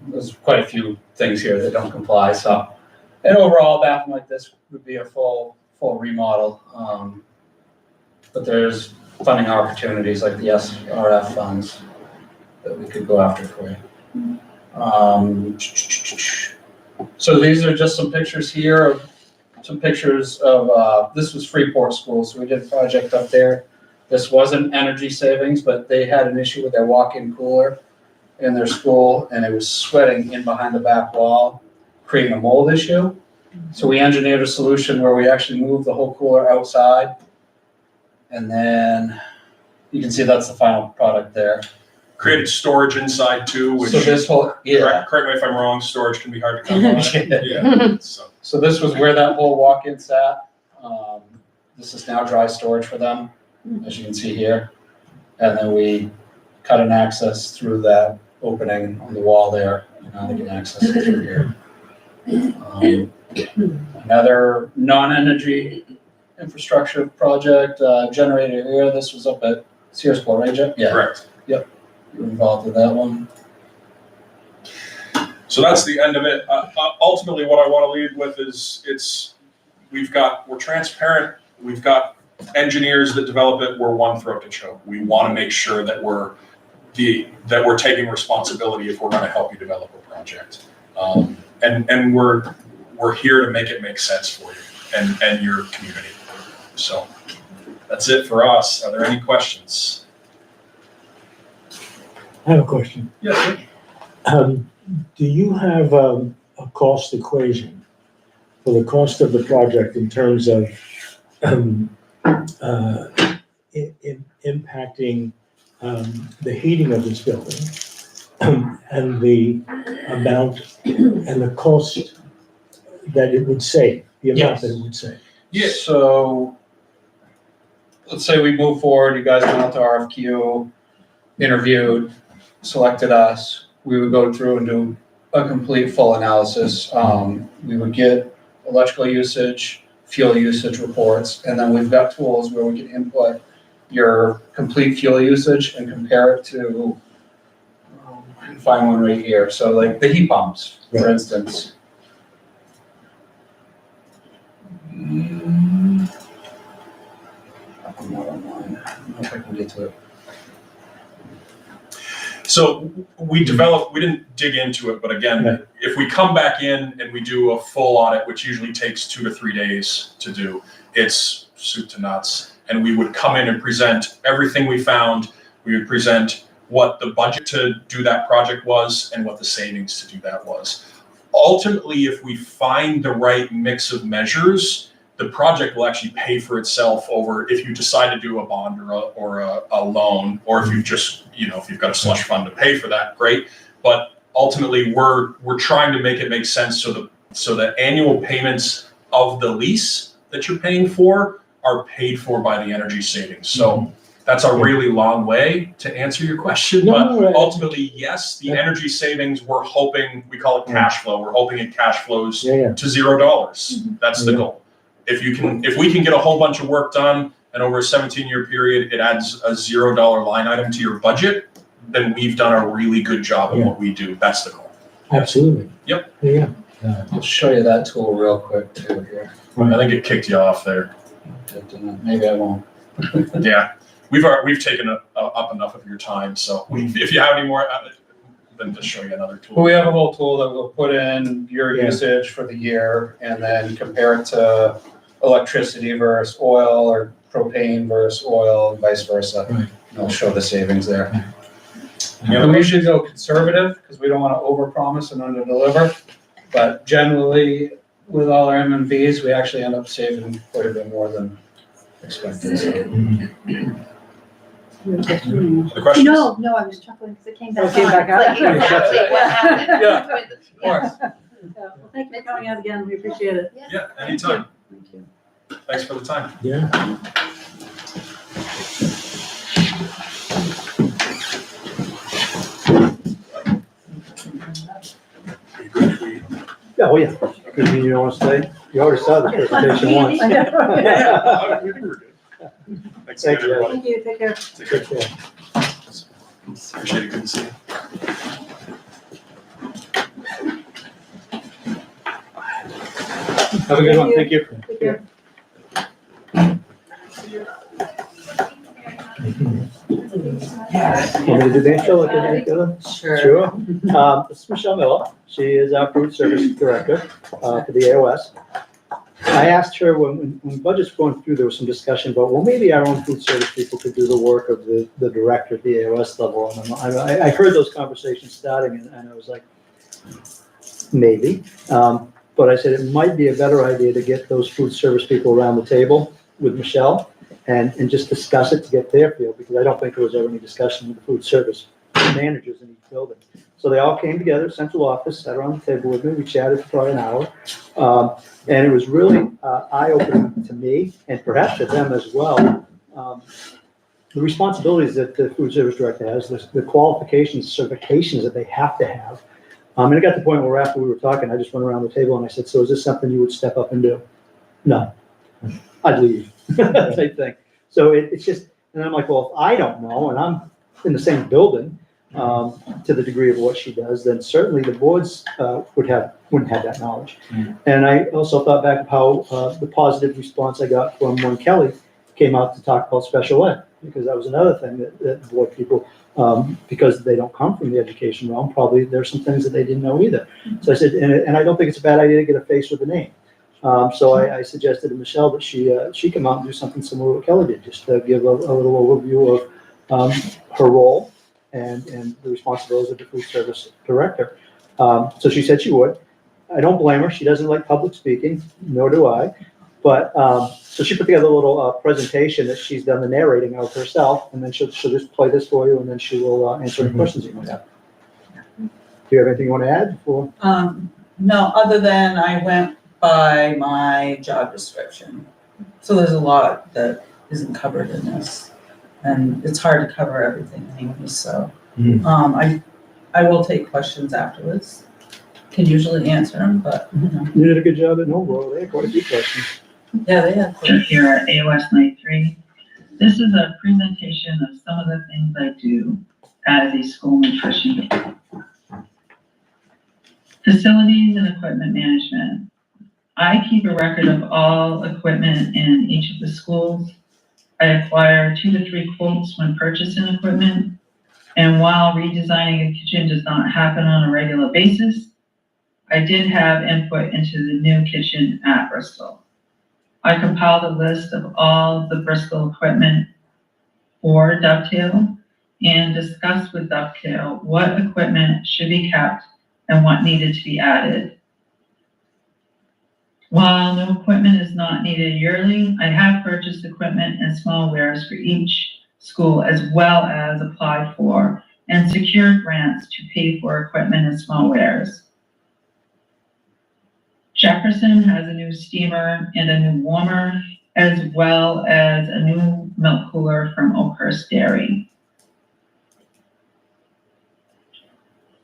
there's quite a few things here that don't comply. So an overall bathroom like this would be a full remodel. But there's funding opportunities like the SRF funds that we could go after for you. So these are just some pictures here of this was Freeport School. So we did a project up there. This wasn't energy savings, but they had an issue with their walk-in cooler in their school, and it was sweating in behind the back wall, creating a mold issue. So we engineered a solution where we actually moved the whole cooler outside. And then you can see that's the final product there. Created storage inside too, which, So this whole, correct me if I'm wrong, storage can be hard to come by. Yeah. So this was where that whole walk-in sat. This is now dry storage for them, as you can see here. And then we cut an access through that opening on the wall there, and now they can access it through here. Another non-energy infrastructure project, generator here. This was up at Searsport, right, Jeff? Yeah. Correct. Yep. You were involved with that one. So that's the end of it. Ultimately, what I want to lead with is we're transparent. We've got engineers that develop it. We're one throat to choke. We want to make sure that we're taking responsibility if we're going to help you develop a project. And we're here to make it make sense for you and your community. So that's it for us. Are there any questions? I have a question. Yes, Do you have a cost equation for the cost of the project in terms of impacting the heating of this building and the amount and the cost that it would save, the amount that it would save. Yeah, so let's say we move forward, you guys went out to RFQ, interviewed, selected us, we would go through and do a complete full analysis. We would get electrical usage, fuel usage reports, and then we've got tools where we can input your complete fuel usage and compare it to, I can find one right here, so like the heat pumps, for instance. I don't know if I can get to it. So we didn't dig into it, but again, if we come back in and we do a full audit, which usually takes 2 to 3 days to do, it's soup to nuts. And we would come in and present everything we found. We would present what the budget to do that project was and what the savings to do that was. Ultimately, if we find the right mix of measures, the project will actually pay for itself over if you decide to do a bond or a loan, or if you just, if you've got a slush fund to pay for that, great. But ultimately, we're trying to make it make sense so the annual payments of the lease that you're paying for are paid for by the energy savings. So that's a really long way to answer your question, but ultimately, yes, the energy savings, we're hoping, we call it cash flow. We're hoping it cash flows to $0. That's the goal. If we can get a whole bunch of work done and over a 17-year period, it adds a $0 line item to your budget, then we've done a really good job of what we do. That's the goal. Absolutely. Yep. Yeah. I'll show you that tool real quick too here. I think it kicked you off there. Maybe I won't. Yeah, we've taken up enough of your time. So if you have any more, then just show you another tool. Well, we have a whole tool that will put in your usage for the year and then compare it to electricity versus oil or propane versus oil and vice versa. Right. And it'll show the savings there. Yeah. And we usually go conservative because we don't want to overpromise and underdeliver. But generally, with all our MMVs, we actually end up saving quite a bit more than expected. So. The questions? No, I was chuckling because it came back Oh, it came on. back Like, out. exactly what happened. Yeah. Of course. Well, thank you for coming out again, we appreciate it. Yeah, anytime. Thank you. Thanks for the time. Yeah. Yeah, oh yeah. Does mean you don't want to stay? You already saw the presentation once. I think we're good. Thanks Thank again, you. everybody. Thank you, take care. Take care. Appreciate it. Good to see you. Have a good one, thank you. Take care. Want me to do the intro like I did the other? Sure. This is Michelle Miller. She is our food service director for the AOS. I asked her when budgets were going through, there was some discussion about, well, maybe our own food service people could do the work of the director at the AOS level. And I heard those conversations starting and I was like, maybe. But I said it might be a better idea to get those food service people around the table with Michelle and just discuss it to get their feel, because I don't think there was ever any discussion with the food service managers in each building. So they all came together, central office, sat around the table with me, we chatted for probably an hour. And it was really eye-opening to me, and perhaps to them as well. The responsibilities that the food service director has, the qualifications, certifications that they have to have. And it got to the point where after we were talking, I just went around the table and I said, so is this something you would step up and do? No, I'd leave, type thing. So it's just, and I'm like, well, if I don't know, and I'm in the same building, to the degree of what she does, then certainly the boards wouldn't have that knowledge. And I also thought back of how the positive response I got from when Kelly came out to talk about special ed, because that was another thing that board people, because they don't come from the education realm, probably there's some things that they didn't know either. So I said, and I don't think it's a bad idea to get a face with a name. So I suggested to Michelle that she come out and do something similar to what Kelly did, just to give a little overview of her role and the responsibilities of the food service director. So she said she would. I don't blame her. She doesn't like public speaking, nor do I. But, so she put together a little presentation that she's done the narrating of herself, and then she'll just play this for you, and then she will answer any questions you might have. Do you have anything you want to add before? No, other than I went by my job description. So there's a lot that isn't covered in this. And it's hard to cover everything anyway, so. I will take questions afterwards. Can usually answer them, but, you know. You did a good job at Noble. They had quite a few questions. Yeah, they have. Here at AOS Night 3. This is a presentation of some of the things I do as a school nutrition. Facilities and equipment management. I keep a record of all equipment in each of the schools. I acquire 2 to 3 quotes when purchasing equipment. And while redesigning a kitchen does not happen on a regular basis, I did have input into the new kitchen at Bristol. I compiled a list of all of the Bristol equipment for Dovetail and discussed with Dovetail what equipment should be kept and what needed to be added. While new equipment is not needed yearly, I have purchased equipment and small wares for each school, as well as applied for and secured grants to pay for equipment and small wares. Jefferson has a new steamer and a new warmer, as well as a new milk cooler from Oakhurst Dairy.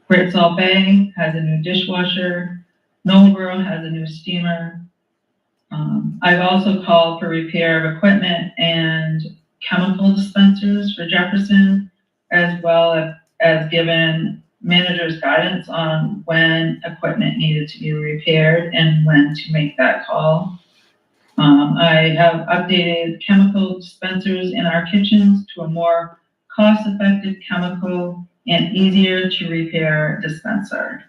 Great Salt Bay has a new dishwasher. Nobleboro has a new steamer. I've also called for repair of equipment and chemical dispensers for Jefferson, as well as given managers guidance on when equipment needed to be repaired and when to make that call. I have updated chemical dispensers in our kitchens to a more cost-effective chemical and easier to repair dispenser.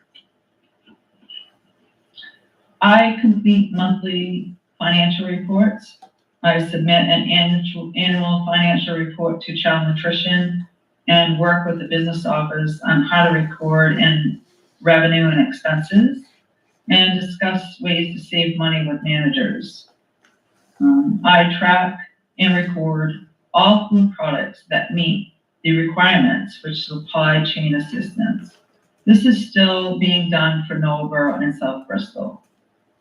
I complete monthly financial reports. I submit an annual financial report to Child Nutrition and work with the business office on how to record and revenue and expenses and discuss ways to save money with managers. I track and record all food products that meet the requirements for supply chain assistance. This is still being done for Nobleboro and South Bristol.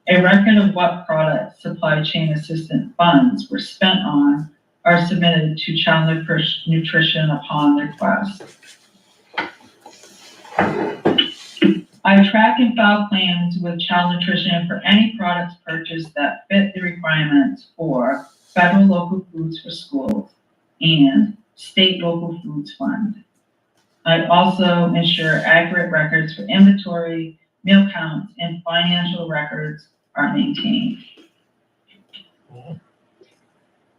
A record of what products supply chain assistance funds were spent on are submitted to Child Nutrition upon request. I track and file claims with Child Nutrition for any products purchased that fit the requirements for federal local foods for schools and state local foods fund. I also ensure accurate records for inventory, meal counts, and financial records are maintained.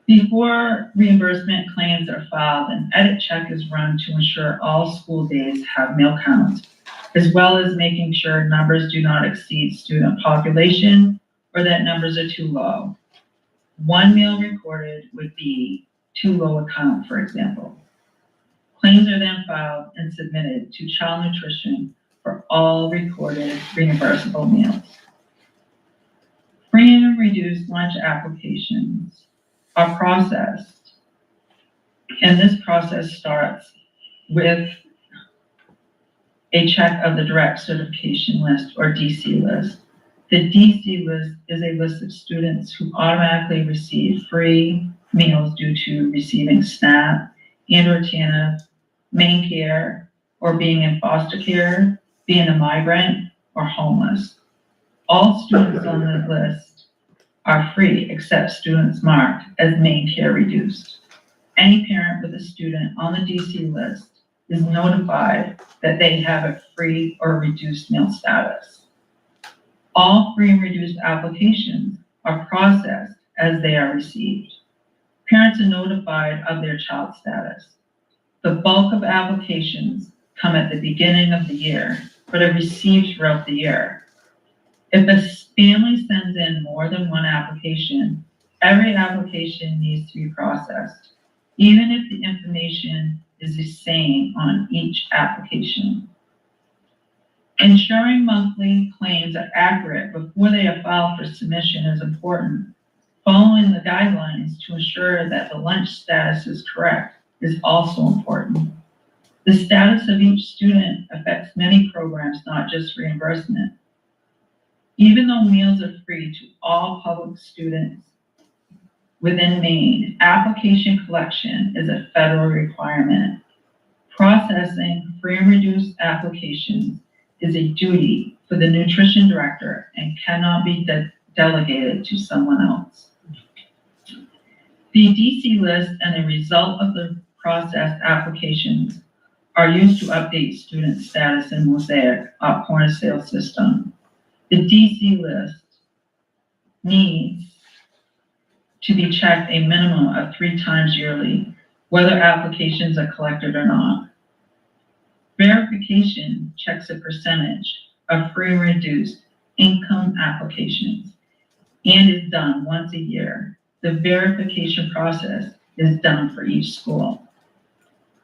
Before reimbursement claims are filed, an edit check is run to ensure all school days have meal counts, as well as making sure numbers do not exceed student population or that numbers are too low. One meal recorded would be too low a count, for example. Claims are then filed and submitted to Child Nutrition for all recorded reimbursable meals. Free and reduced lunch applications are processed, and this process starts with a check of the direct certification list or DC list. The DC list is a list of students who automatically receive free meals due to receiving SNAP and/or TANF, main care, or being in foster care, being a migrant, or homeless. All students on the list are free except students marked as main care reduced. Any parent with a student on the DC list is notified that they have a free or reduced meal status. All free and reduced applications are processed as they are received. Parents are notified of their child status. The bulk of applications come at the beginning of the year, but are received throughout the year. If a family sends in more than one application, every application needs to be processed, even if the information is the same on each application. Ensuring monthly claims are accurate before they are filed for submission is important. Following the guidelines to ensure that the lunch status is correct is also important. The status of each student affects many programs, not just reimbursement. Even though meals are free to all public students within Maine, application collection is a federal requirement. Processing free and reduced applications is a duty for the nutrition director and cannot be delegated to someone else. The DC list and the result of the processed applications are used to update student status in Mosaic, our point of sale system. The DC list needs to be checked a minimum of 3 times yearly, whether applications are collected or not. Verification checks a percentage of free and reduced income applications and is done once a year. The verification process is done for each school.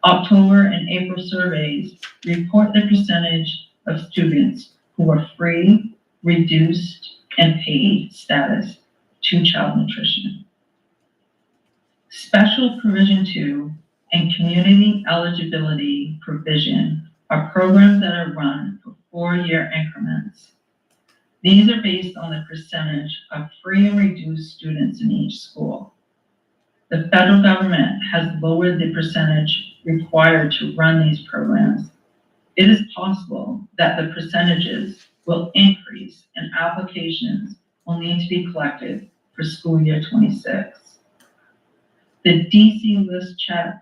October and April surveys report the percentage of students who are free, reduced, and paid status to child nutrition. Special Provision 2 and Community Eligibility Provision are programs that are run for 4-year increments. These are based on the percentage of free and reduced students in each school. The federal government has lowered the percentage required to run these programs. It is possible that the percentages will increase and applications will need to be collected for school year 26. The DC list check,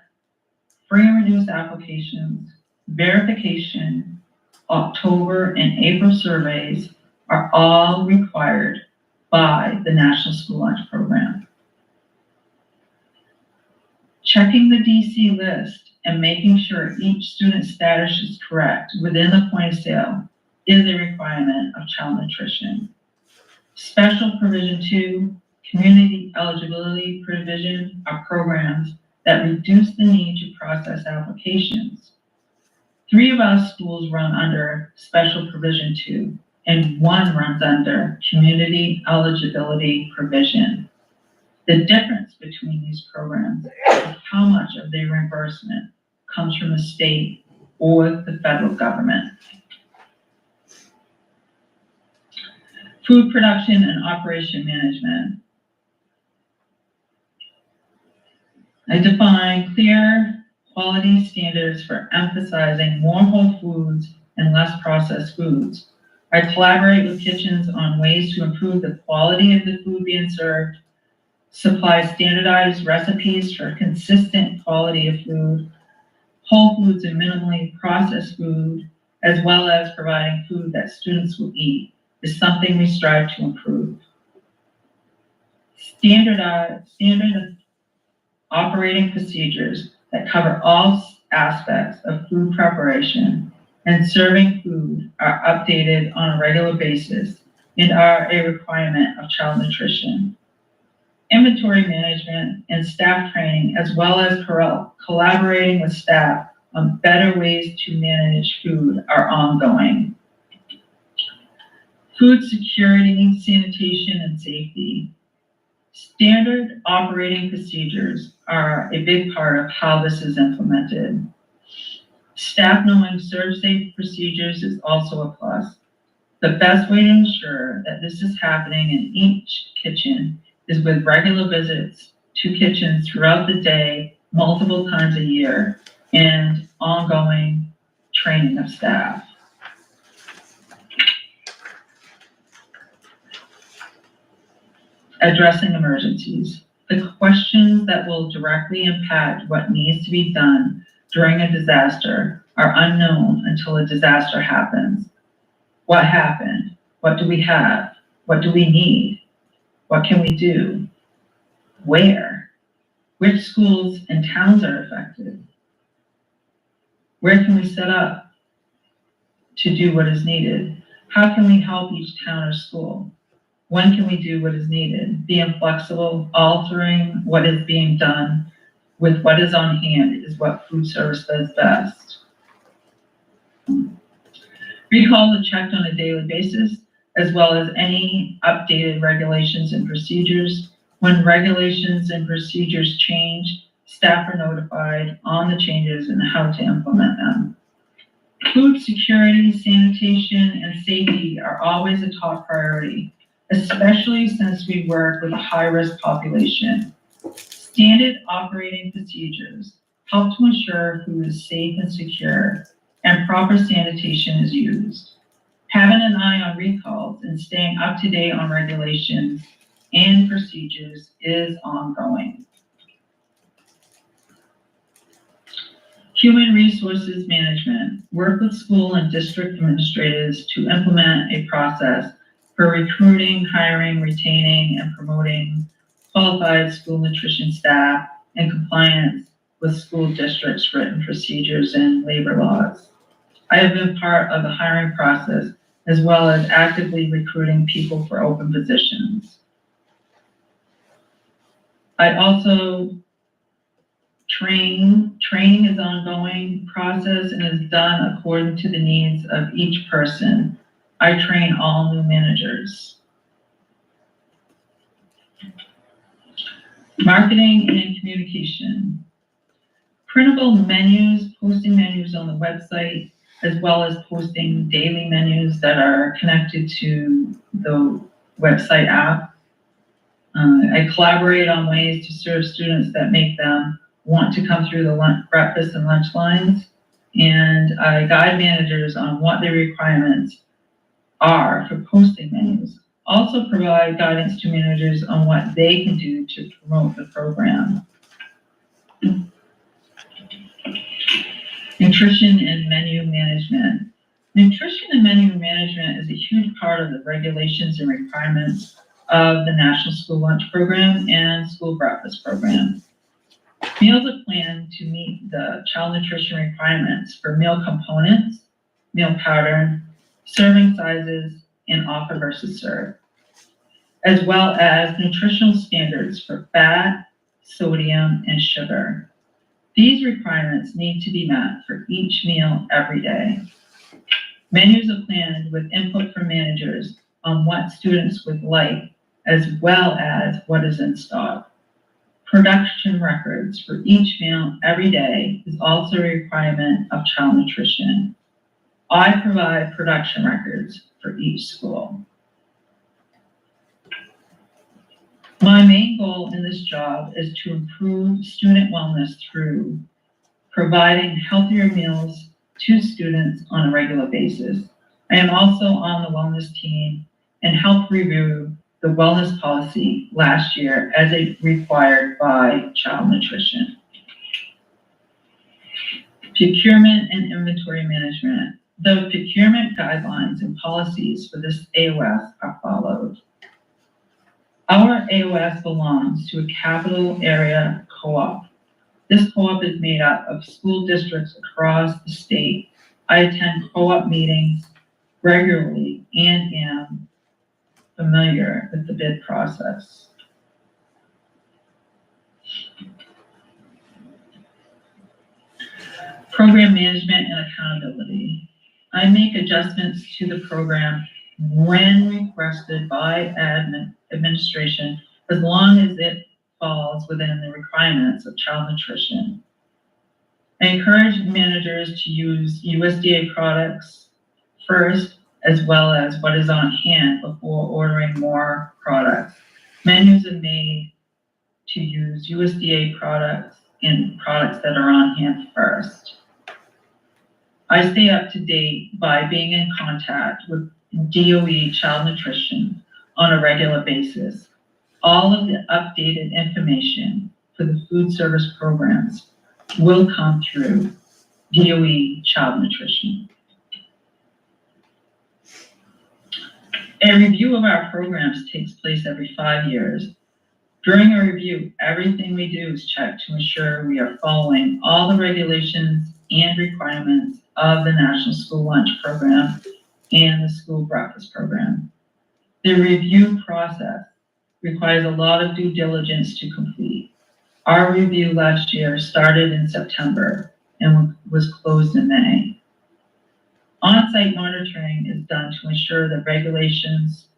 free and reduced applications, verification, October and April surveys are all required by the National School Lunch Program. Checking the DC list and making sure each student's status is correct within the point of sale is a requirement of child nutrition. Special Provision 2, Community Eligibility Provision are programs that reduce the need to process applications. 3 of our schools run under Special Provision 2, and 1 runs under Community Eligibility Provision. The difference between these programs is how much of the reimbursement comes from the state or the federal government. Food production and operation management. I define clear quality standards for emphasizing more whole foods and less processed foods. I collaborate with kitchens on ways to improve the quality of the food being served, supply standardized recipes for consistent quality of food, whole foods and minimally processed food, as well as providing food that students will eat is something we strive to improve. Standard operating procedures that cover all aspects of food preparation and serving food are updated on a regular basis and are a requirement of child nutrition. Inventory management and staff training, as well as collaborating with staff on better ways to manage food, are ongoing. Food security, sanitation, and safety. Standard operating procedures are a big part of how this is implemented. Staff knowing serve-safe procedures is also a plus. The best way to ensure that this is happening in each kitchen is with regular visits to kitchens throughout the day, multiple times a year, and ongoing training of staff. Addressing emergencies. The questions that will directly impact what needs to be done during a disaster are unknown until a disaster happens. What happened? What do we have? What do we need? What can we do? Where? Which schools and towns are affected? Where can we set up to do what is needed? How can we help each town or school? When can we do what is needed? Being flexible, altering what is being done with what is on hand is what food service does best. Recalls are checked on a daily basis, as well as any updated regulations and procedures. When regulations and procedures change, staff are notified on the changes and how to implement them. Food security, sanitation, and safety are always a top priority, especially since we work with a high-risk population. Standard operating procedures help to ensure food is safe and secure, and proper sanitation is used. Having an eye on recalls and staying up to date on regulations and procedures is ongoing. Human resources management. Work with school and district administrators to implement a process for recruiting, hiring, retaining, and promoting qualified school nutrition staff and compliance with school districts' written procedures and labor laws. I have been part of the hiring process as well as actively recruiting people for open positions. I also training is ongoing process and is done according to the needs of each person. I train all new managers. Marketing and communication. Printable menus, posting menus on the website, as well as posting daily menus that are connected to the website app. I collaborate on ways to serve students that make them want to come through the breakfast and lunch lines, and I guide managers on what their requirements are for posting menus. Also provide guidance to managers on what they can do to promote the program. Nutrition and menu management. Nutrition and menu management is a huge part of the regulations and requirements of the National School Lunch Program and School Breakfast Program. Meals are planned to meet the child nutrition requirements for meal components, meal pattern, serving sizes, and offer versus serve, as well as nutritional standards for fat, sodium, and sugar. These requirements need to be met for each meal every day. Menus are planned with input from managers on what students would like, as well as what is in stock. Production records for each meal every day is also a requirement of child nutrition. I provide production records for each school. My main goal in this job is to improve student wellness through providing healthier meals to students on a regular basis. I am also on the wellness team and helped review the wellness policy last year as required by child nutrition. Procurement and inventory management. The procurement guidelines and policies for this AOS are followed. Our AOS belongs to a capital area co-op. This co-op is made up of school districts across the state. I attend co-op meetings regularly and am familiar with the bid process. Program management and accountability. I make adjustments to the program when requested by administration, as long as it falls within the requirements of child nutrition. I encourage managers to use USDA products first, as well as what is on hand before ordering more products. Menus are made to use USDA products and products that are on hand first. I stay up to date by being in contact with DOE Child Nutrition on a regular basis. All of the updated information for the food service programs will come through DOE Child Nutrition. A review of our programs takes place every 5 years. During a review, everything we do is checked to ensure we are following all the regulations and requirements of the National School Lunch Program and the School Breakfast Program. The review process requires a lot of due diligence to complete. Our review last year started in September and was closed in May. On-site monitoring is done to ensure that regulations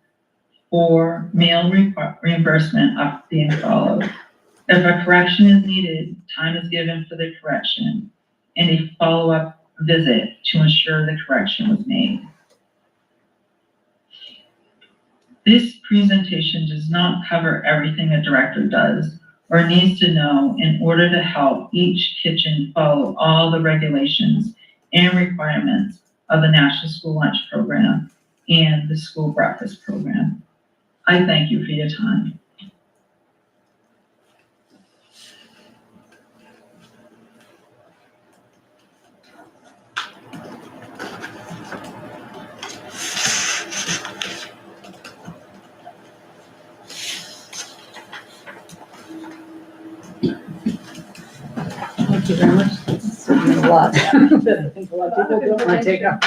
or meal reimbursement are being followed. If a correction is needed, time is given for the correction and a follow-up visit to ensure the correction was made. This presentation does not cover everything a director does or needs to know in order to help each kitchen follow all the regulations and requirements of the National School Lunch Program and the School Breakfast Program. I thank you for your time. Thank you very much. That's certainly a lot. I think a lot of people don't want to take up.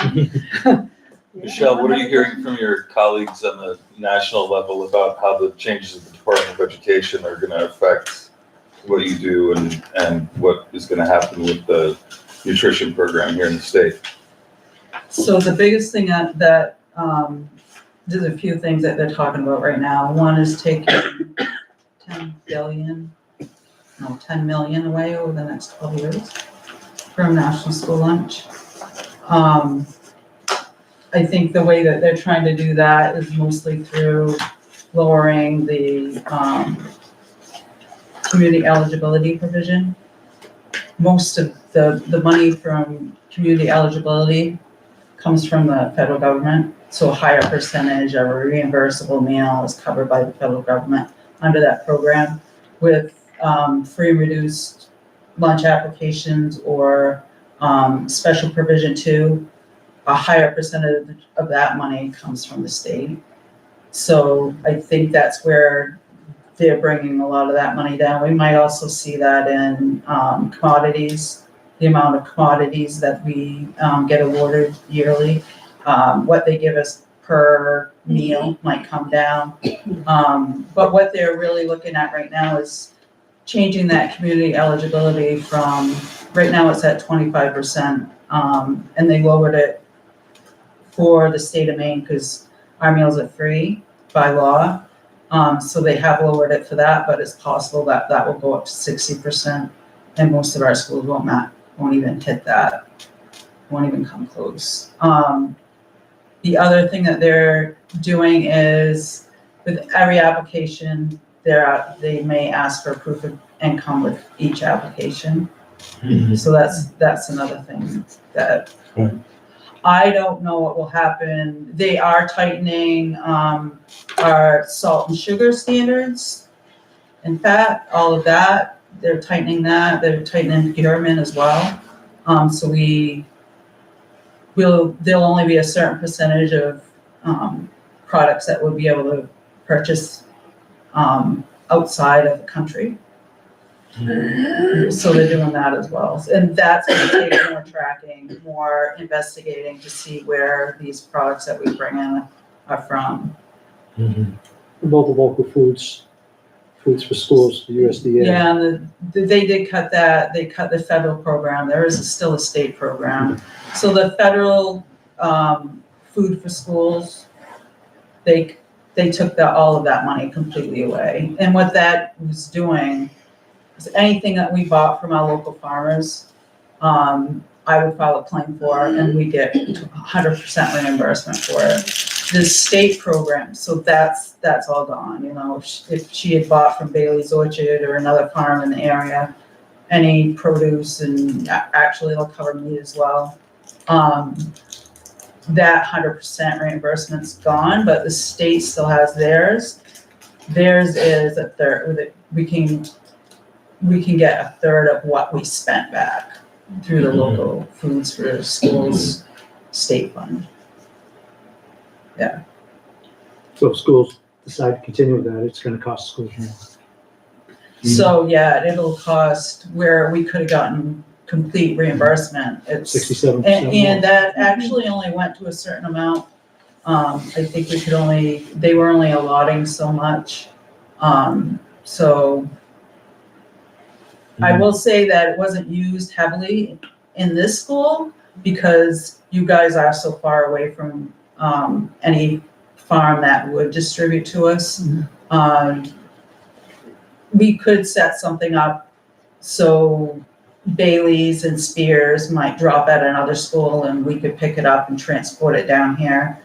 Michelle, what are you hearing from your colleagues on the national level about how the changes in the Department of Education are going to affect what you do and what is going to happen with the nutrition program here in the state? So the biggest thing that, there's a few things that they're talking about right now. One is taking 10 million away over the next 12 years from National School Lunch. I think the way that they're trying to do that is mostly through lowering the community eligibility provision. Most of the money from community eligibility comes from the federal government, so a higher percentage of a reimbursable meal is covered by the federal government under that program. With free and reduced lunch applications or special provision 2, a higher percentage of that money comes from the state. So I think that's where they're bringing a lot of that money down. We might also see that in commodities, the amount of commodities that we get awarded yearly. What they give us per meal might come down. But what they're really looking at right now is changing that community eligibility from, right now it's at 25%, and they lowered it for the state of Maine because our meals are free by law. So they have lowered it for that, but it's possible that that will go up to 60%, and most of our schools won't even hit that, won't even come close. The other thing that they're doing is with every application, they may ask for proof of income with each application. So that's another thing that I don't know what will happen. They are tightening our salt and sugar standards and fat, all of that. They're tightening that. They're tightening procurement as well. So there'll only be a certain percentage of products that we'll be able to purchase outside of the country. So they're doing that as well. And that's going to take more tracking, more investigating to see where these products that we bring in are from. About the local foods for schools, the USDA. Yeah, and they did cut that. They cut the federal program. There is still a state program. So the federal food for schools, they took all of that money completely away. And what that was doing is anything that we bought from our local farmers, I would file a claim for, and we get 100% reimbursement for it. The state program, so that's all gone. You know, if she had bought from Bailey's Orchard or another farm in the area, any produce, and actually they'll cover meat as well, that 100% reimbursement's gone, but the state still has theirs. Theirs is a third. We can get a third of what we spent back through the local foods for schools state fund. Yeah. So if schools decide to continue with that, it's gonna cost schools more. So yeah, it'll cost where we could have gotten complete reimbursement. It's 67%. and that actually only went to a certain amount. I think they were only allotting so much. So I will say that it wasn't used heavily in this school because you guys are so far away from any farm that would distribute to us. We could set something up so Bailey's and Spears might drop at another school and we could pick it up and transport it down here.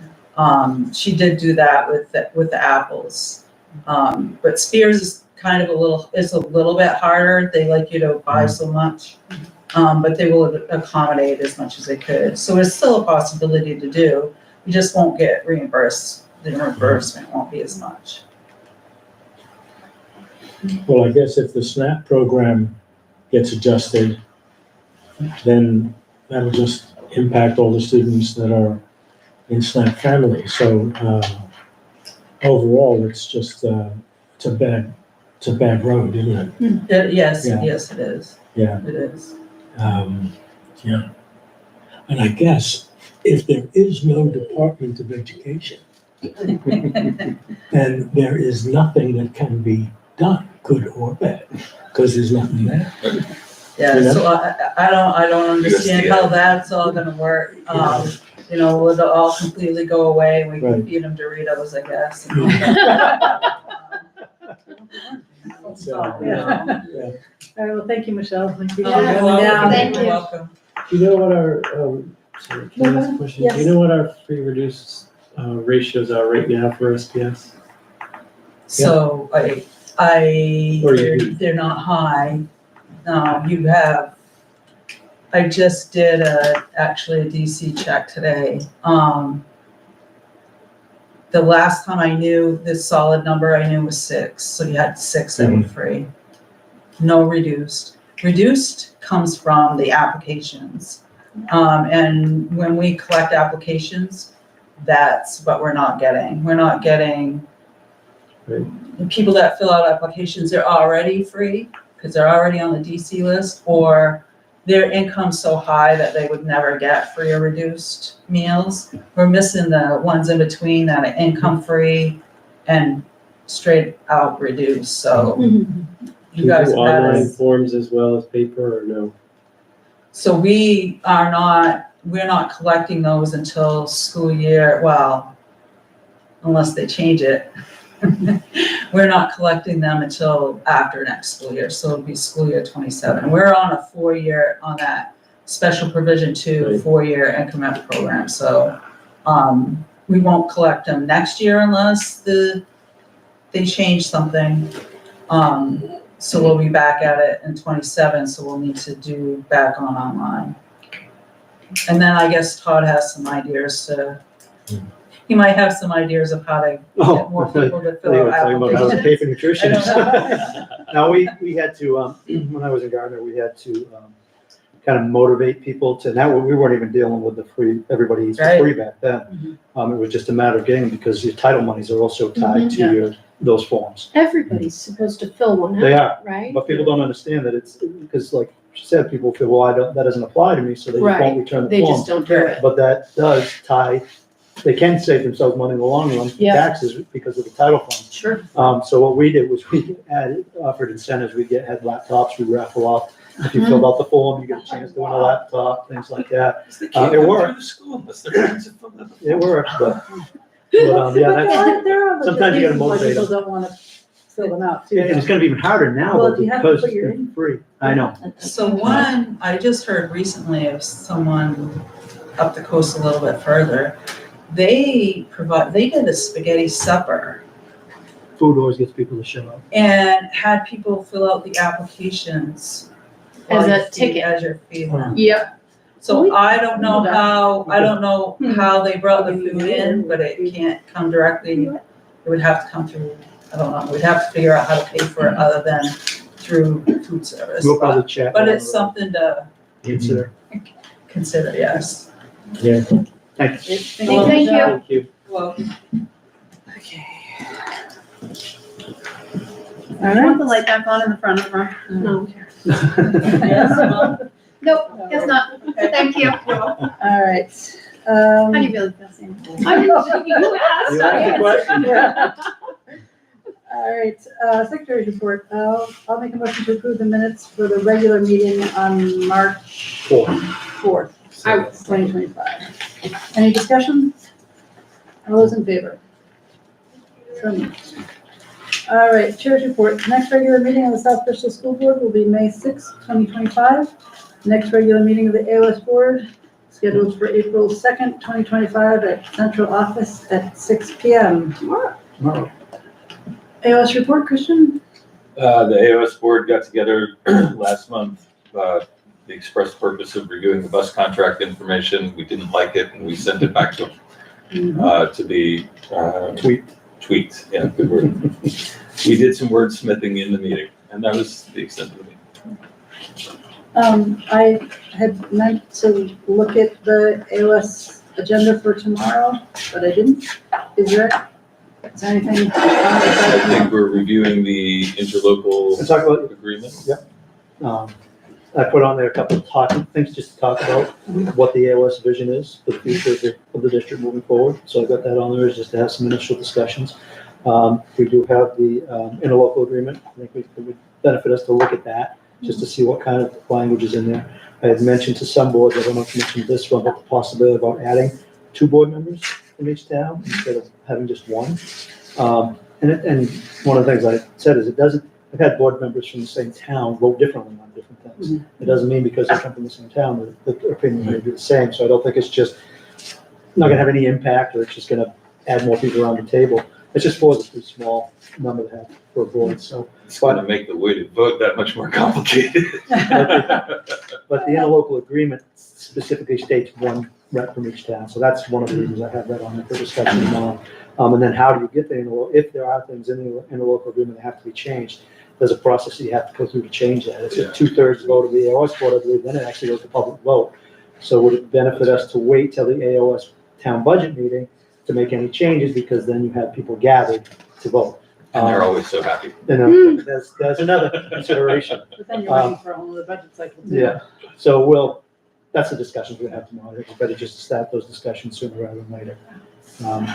She did do that with the apples. But Spears is kind of a little bit harder. They like you to buy so much. But they will accommodate as much as they could. So it's still a possibility to do. You just won't get reimbursed. The reimbursement won't be as much. Well, I guess if the SNAP program gets adjusted, then that'll just impact all the students that are in SNAP families. So overall, it's just it's a bad road, isn't it? Yes, Yeah. yes, it is. Yeah. It is. Yeah. And I guess if there is no Department of Education, then there is nothing that can be done, good or bad, because there's nothing there. Yeah, You know? so I don't understand how that's all gonna work. Will it all completely go away and we can Right. feed them Doritos, I guess. So, Yeah. All right, well, thank you, Michelle. Thank you. You're for coming down. Thank You're you. welcome. Do you know what our, sorry, can I ask a question? Yes. Do you know what our free reduced ratios are right now for SPS? So Or you- they're not high. I just did actually a DC check today. The last time I knew this solid number I knew was 6, so you had 6 that were free. No reduced. Reduced comes from the applications. And when we collect applications, that's what we're not getting. We're not getting the people that fill out applications, they're already free because they're already on the DC list, or their income's so high that they would never get free or reduced meals. We're missing the ones in between that are income free and straight out reduced, so Do you guys do have online us. forms as well as paper or no? So we're not collecting those until school year, well, unless they change it. We're not collecting them until after next school year, so it'll be school year 27. We're on a 4-year, on that special provision 2, Right. 4-year increment program, so we won't collect them next year unless they change something. So we'll be back at it in 27, so we'll need to do back on online. And then I guess Todd has some ideas he might have some ideas of how to get more people to fill out Talking about how to pay for nutrition. I don't Now, we had to, when I was in Gardner, we had to kind of motivate people to, now we weren't even dealing with the free, everybody eats for free back then. It was just a matter of getting, because your title monies are also tied to those forms. Everybody's supposed to fill one They out, are, right? but people don't understand that it's, because like she said, people feel, well, that doesn't apply to me, so they just Right. won't return the They form. just don't do it. But that does tie, they can save themselves money in the long run for Yeah. taxes because of the title fund. Sure. So what we did was we offered incentives. We had laptops, we raffle off. If you filled out the form, you get a chance to win a laptop, things like that. It worked. It worked, but yeah, that's, There are sometimes you gotta reasons why motivate people them. don't want to fill them out too. and it's gonna be even harder now, Well, but you have to because put your it's free. I know. So one, I just heard recently of someone up the coast a little bit further. They did a spaghetti supper Food always gets people to show up. and had people fill out the applications. As while a you feed- ticket. As you're feeding them. Yep. So I don't know how they brought the food in, but it can't come directly. It would have to come through, I don't know, we'd have to figure out how to pay for it other than through food service. We'll probably chat. But it's something to Consider. consider, yes. Yeah. Thanks. Thank you. Thank you. Well, Okay. I want the light back on in the front of the room. No. yes, well, Nope, guess not. Thank you. All right. How do you feel, Sam? You asked. You asked the question. All right, Secretary's report. I'll make a motion to approve the minutes for the regular meeting on March 4th, 2025. Any discussion? All those in favor? So moved. All right, Chair's report. Next regular meeting of the South Bristol School Board will be May 6, 2025. Next regular meeting of the AOS Board scheduled for April 2nd, 2025 at Central Office at 6 p.m. Tomorrow. AOS report, Christian? The AOS board got together last month, the express purpose of reviewing the bus contract information. We didn't like it and we sent it back to them, to be, tweaked, yeah, good word. We did some wordsmithing in the meeting and that was the extent of the meeting. I had meant to look at the AOS agenda for tomorrow, but I didn't. Is there anything? I think we're reviewing the interlocal Let's talk about, agreement. I put on there a couple of things just to talk about what the AOS vision is for the future of the district moving forward. So I got that on there is just to have some initial discussions. We do have the interlocal agreement. I think it would benefit us to look at that, just to see what kind of language is in there. I had mentioned to some boards, I don't know if you mentioned this one, but the possibility about adding 2 board members from each town instead of having just one. And one of the things I said is I've had board members from the same town vote differently on different things. It doesn't mean because they come from the same town that their opinion may be the same. So I don't think it's just not gonna have any impact or it's just gonna add more people around the table. It's just for the too small number to have for a board, so. It's gonna make the way to vote that much more complicated. But the interlocal agreement specifically states 1 rep from each town, so that's one of the reasons I have that on there for discussion tomorrow. And then how do you get the interlocal, if there are things in the interlocal agreement that have to be changed, there's a process that you have to go through to change that. It's a 2/3 vote of the AOS board, I believe, then it actually goes to public vote. So would it benefit us to wait till the AOS town budget meeting to make any changes, because then you have people gathered to vote. And they're always so happy. That's another consideration. But then you're waiting for a whole other budget cycle too. Yeah, so that's the discussions we have tomorrow. It's better just to start those discussions sooner rather than later.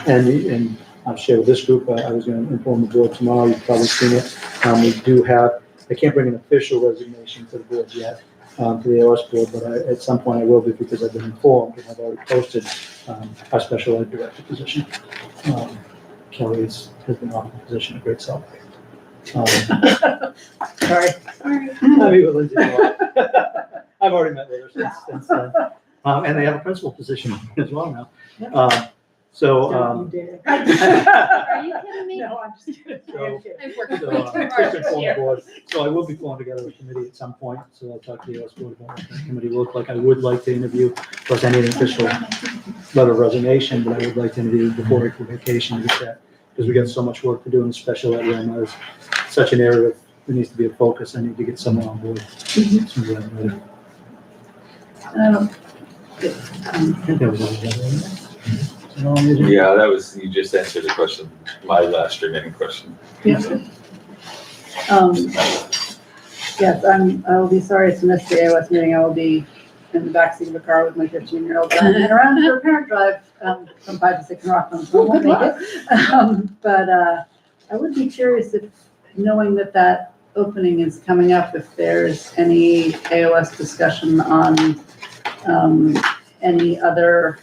And I'll share with this group, I was gonna inform the board tomorrow, you've probably seen it. We do have, I can't bring an official resignation to the board yet, to the AOS board, but at some point I will be, because I've been informed, and I've already posted our special ed director position. Kelly has been offered the position at Great Salt. Sorry. I mean, with Lindsay, I've already met with her since then. And they have a principal position as well now. You did it. Are you kidding me? No, I'm just kidding. So- I've worked So, way too just hard this inform the year. board. So I will be pulling together a committee at some point, so I'll talk to the AOS board about what that committee will look like. I would like to interview, plus I need an official letter of resignation, but I would like to interview before April vacation to get that, because we got so much work to do in the special ed realm. It's such an area that needs to be a focus. I need to get someone on board. sooner rather than later. I think that was all. Yeah, that was, you just answered the question, my last remaining question. Yes, I will be sorry to miss the AOS meeting. I will be in the backseat of a car with my 15-year-old driving around for a parent drive from 5 to 6 in Rockland, so I won't make it. But I would be curious if, knowing that opening is coming up, if there's any AOS discussion on any other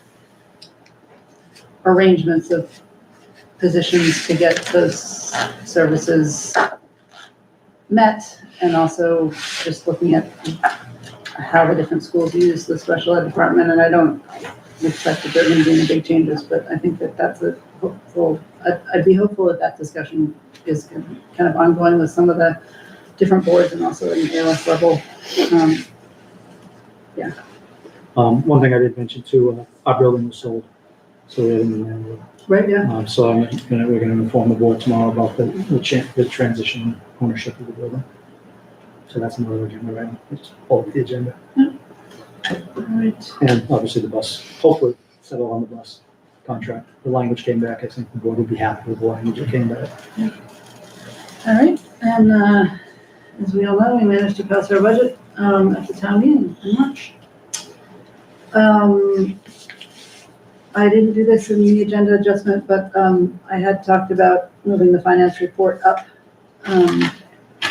arrangements of positions to get those services met, and also just looking at how the different schools use the special ed department. And I don't expect that there are going to be any big changes, but I think that's a hopeful, I'd be hopeful that discussion is kind of ongoing with some of the different boards and also in the AOS level. One thing I did mention too, our building was sold, so we had a new landlord. Right, yeah. So we're gonna inform the board tomorrow about the transition ownership of the building. So that's another agenda item, just hold the agenda. All right. And obviously the bus, hopefully settle on the bus contract. The language came back, I think the board would be happy with the language that came back. All right, and as we all know, we managed to pass our budget at the town meeting in March. I didn't do this in the agenda adjustment, but I had talked about moving the finance report up.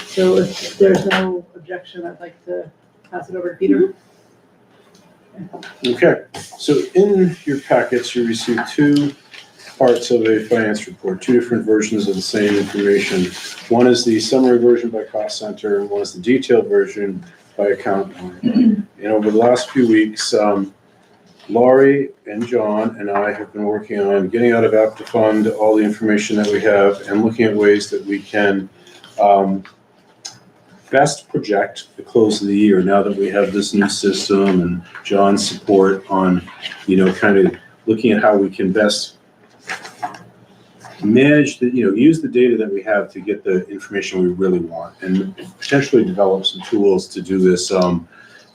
So if there's no objection, I'd like to pass it over to Peter. Okay, so in your packets, you received 2 parts of a finance report, two different versions of the same information. One is the summary version by cost center, and one is the detailed version by account line. And over the last few weeks, Laurie and John and I have been working on getting out of app to fund all the information that we have and looking at ways that we can best project the close of the year now that we have this new system and John's support on, kind of looking at how we can best manage use the data that we have to get the information we really want and potentially develop some tools to do this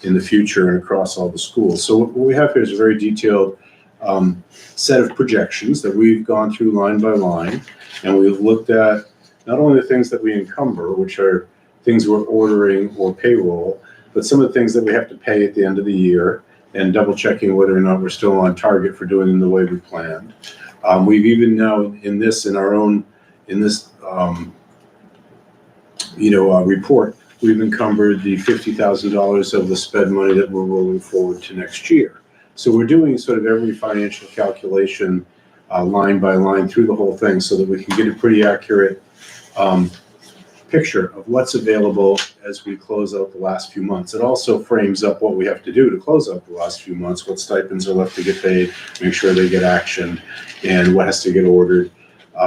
in the future and across all the schools. So what we have here is a very detailed set of projections that we've gone through line by line, and we've looked at not only the things that we encumber, which are things we're ordering or payroll, but some of the things that we have to pay at the end of the year and double checking whether or not we're still on target for doing them the way we planned. We've even now in this report, we've encumbered the $50,000 of the sped money that we're rolling forward to next year. So we're doing sort of every financial calculation line by line through the whole thing so that we can get a pretty accurate picture of what's available as we close out the last few months. It also frames up what we have to do to close out the last few months, what stipends are left to get paid, make sure they get actioned, and what has to get ordered.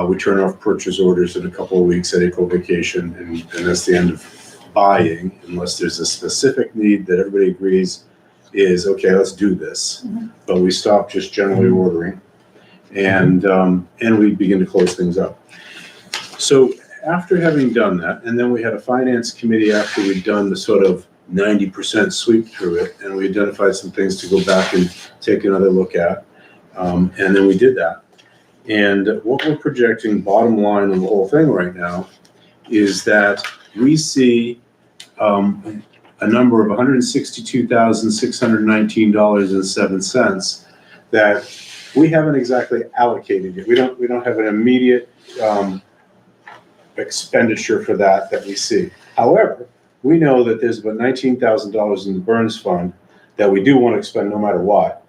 We turn off purchase orders in a couple of weeks at April vacation, and that's the end of buying, unless there's a specific need that everybody agrees is, okay, let's do this. But we stop just generally ordering, and we begin to close things up. So after having done that, and then we had a finance committee after we'd done the sort of 90% sweep through it, and we identified some things to go back and take another look at, and then we did that. And what we're projecting, bottom line on the whole thing right now, is that we see a number of $162,619.07 that we haven't exactly allocated yet. We don't have an immediate expenditure for that we see. However, we know that there's about $19,000 in the Burns Fund that we do want to expend no matter what,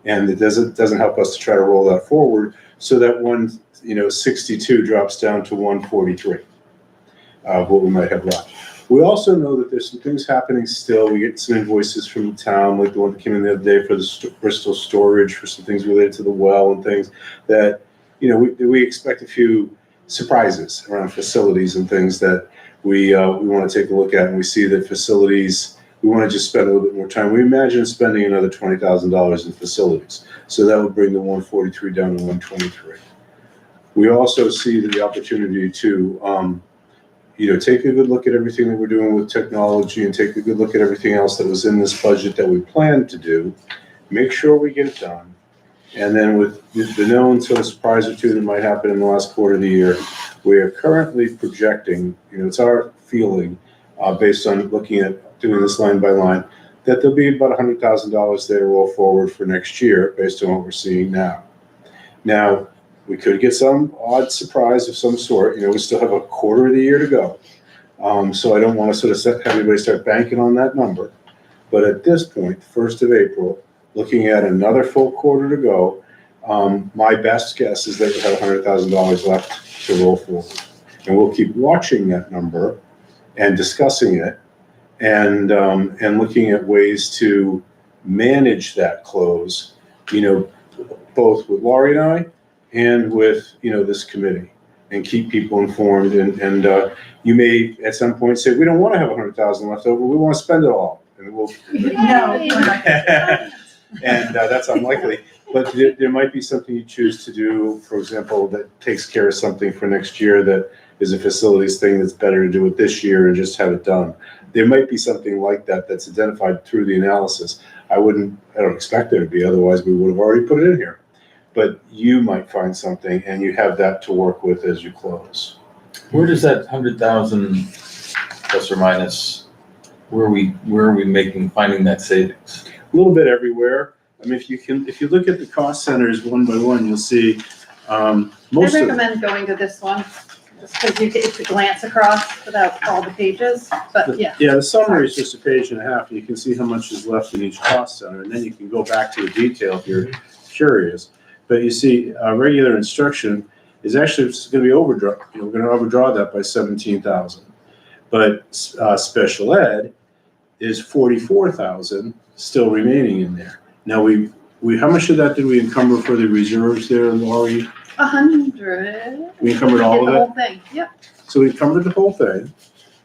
and it doesn't help us to try to roll that forward, so that 162 drops down to 143 of what we might have left. We also know that there's some things happening still. We get some invoices from the town, like the one that came in the other day for the Bristol storage, for some things related to the well and things that, we expect a few surprises around facilities and things that we want to take a look at. And we see that facilities, we want to just spend a little bit more time. We imagine spending another $20,000 in facilities. So that would bring the 143 down to 123. We also see the opportunity to, take a good look at everything that we're doing with technology and take a good look at everything else that was in this budget that we planned to do, make sure we get it done. And then with the known sort of surprise or two that might happen in the last quarter of the year, we are currently projecting, it's our feeling, based on looking at doing this line by line, that there'll be about $100,000 there to roll forward for next year based on what we're seeing now. Now, we could get some odd surprise of some sort. We still have a quarter of the year to go. So I don't want to sort of have everybody start banking on that number. But at this point, 1st of April, looking at another full quarter to go, my best guess is that we have $100,000 left to roll forward. And we'll keep watching that number and discussing it and looking at ways to manage that close, both with Laurie and I and with, this committee, and keep people informed. And you may at some point say, we don't want to have $100,000 left over. We want to spend it all. And we'll, and that's unlikely. But there might be something you choose to do, for example, that takes care of something for next year that is a facilities thing that's better to do it this year and just have it done. There might be something like that that's identified through the analysis. I don't expect there to be, otherwise we would have already put it in here. But you might find something and you have that to work with as you close. Where does that 100,000 plus or minus, where are we finding that savings? A little bit everywhere. I mean, if you look at the cost centers one by one, you'll see most I of recommend going to this one, just because it's a glance across without all the pages, but yeah. Yeah, the summary is just a page and a half, and you can see how much is left in each cost center, and then you can go back to the detail if you're curious. But you see, regular instruction is actually gonna be overdraw, we're gonna overdraw that by 17,000. But, special ed is 44,000 still remaining in there. Now, we, how much of that did we encumber for the reserves there, Laurie? 100. We encumbered all of The it? whole thing, yep. So we encumbered the whole thing,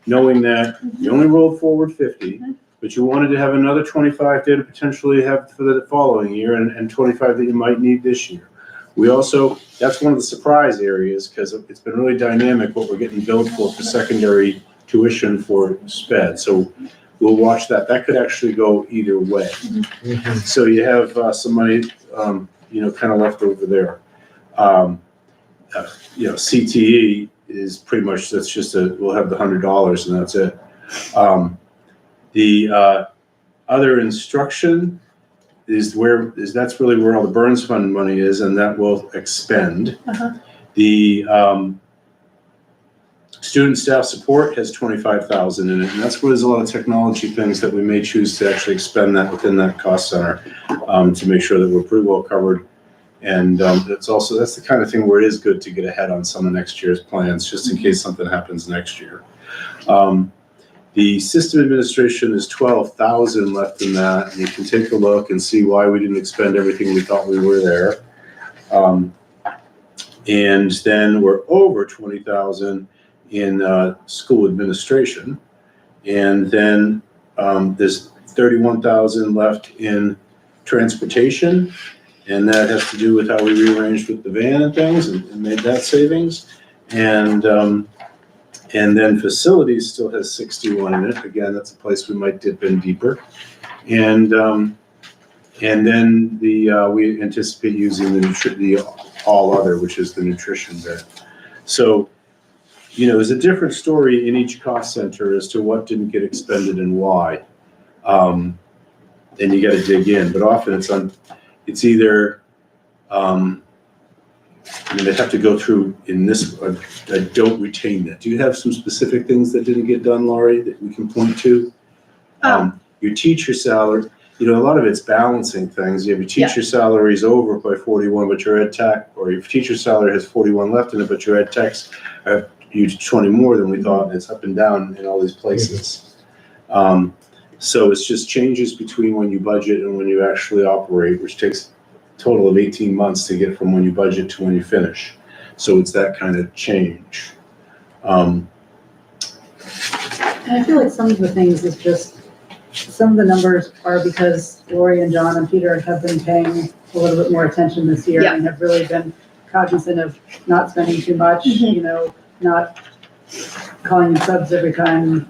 knowing that you only rolled forward 50, but you wanted to have another 25 there to potentially have for the following year and 25 that you might need this year. We also, that's one of the surprise areas, because it's been really dynamic what we're getting billed for secondary tuition for sped. So we'll watch that. That could actually go either way. So you have some money, kind of left over there. CTE is pretty much, that's just we'll have the $100 and that's it. The other instruction that's really where all the Burns Fund money is, and that will expend. The student staff support has 25,000 in it, and that's where there's a lot of technology things that we may choose to actually expend that within that cost center to make sure that we're pretty well covered. And that's the kind of thing where it is good to get ahead on some of next year's plans, just in case something happens next year. The system administration is 12,000 left in that, and you can take a look and see why we didn't expend everything we thought we were there. And then we're over 20,000 in school administration, and then there's 31,000 left in transportation, and that has to do with how we rearranged with the van and things and made that savings. And then facilities still has 61 in it. Again, that's a place we might dip in deeper. And then we anticipate using the all other, which is the nutrition bit. So, there's a different story in each cost center as to what didn't get expended and why. And you got to dig in, but often it's either, they'd have to go through in this, I don't retain that. Do you have some specific things that didn't get done, Laurie, that we can point to? Your teacher salary, a lot of it's balancing things. You have your teacher salaries over by 41, but your ed tech, or your teacher salary has 41 left in it, but your ed techs have 20 more than we thought, and it's up and down in all these places. So it's just changes between when you budget and when you actually operate, which takes a total of 18 months to get from when you budget to when you finish. So it's that kind of change. And I feel like some of the things is just, some of the numbers are because Lori and John and Peter have been paying a little bit more attention this year and have really been cognizant of not spending too much, not calling in subs every time,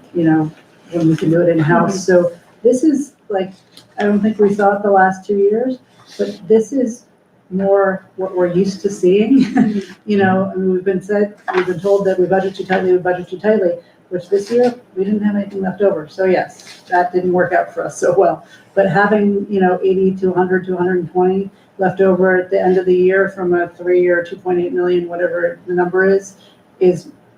when we can do it in-house. So this is like, I don't think we saw it the last 2 years, but this is more what we're used to seeing. We've been told that we budget too tightly, which this year we didn't have anything left over. So yes, that didn't work out for us so well. But having, 80 to 100 to 120 left over at the end of the year from a 3-year, 2.8 million, whatever the number is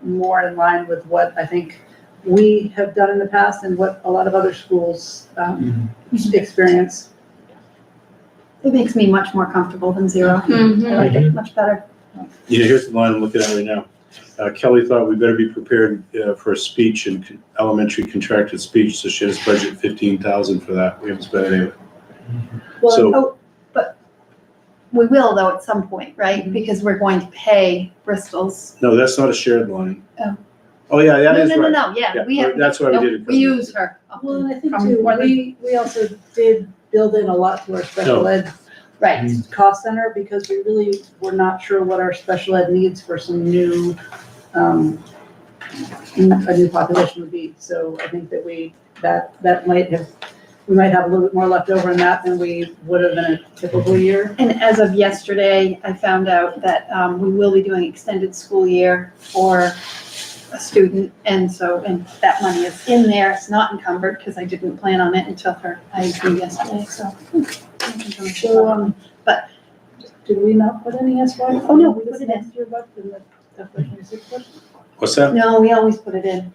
more in line with what I think we have done in the past and what a lot of other schools experience. It makes me much more comfortable than zero. I like it much better. Here's the line I'm looking at right now. Kelly thought we better be prepared for a speech and elementary contracted speech, so she has budget 15,000 for that. We haven't spent any of it. Well, but we will though at some point, right? Because we're going to pay Bristol's. No, that's not a shared line. Oh. Oh, yeah, that is right. No, yeah, we have. That's why we did it. We use her. Well, and I think too, we also did build in a lot to our special ed cost center because we really were not sure what our special ed needs for some new, a new population would be. So I think that we might have a little bit more left over in that than we would have in a typical year. And as of yesterday, I found out that we will be doing extended school year for a student, and that money is in there. It's not encumbered because I didn't plan on it until her IEP yesterday. But did we not put any SY? Oh no, we put it in. Next year budget in the FY26 budget? What's that? No, we always put it in.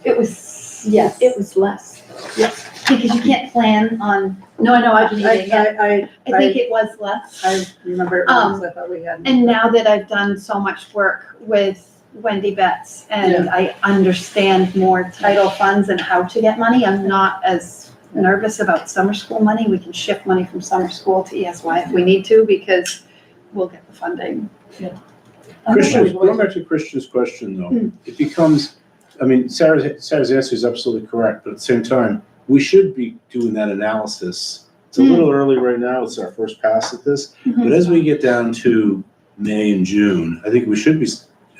It was less. Because you can't plan on, No, I know, I just, Meeting, I I think it was less. I remember it was, I thought we had. And now that I've done so much work with Wendy Betts and I understand more title funds and how to get money, I'm not as nervous about summer school money. We can shift money from summer school to ESY if we need to, because we'll get the funding. Christian, going back to Christian's question though, it becomes, I mean, Sarah's answer is absolutely correct, but at the same time, we should be doing that analysis. It's a little early right now, it's our first pass at this, but as we get down to May and June, I think we should be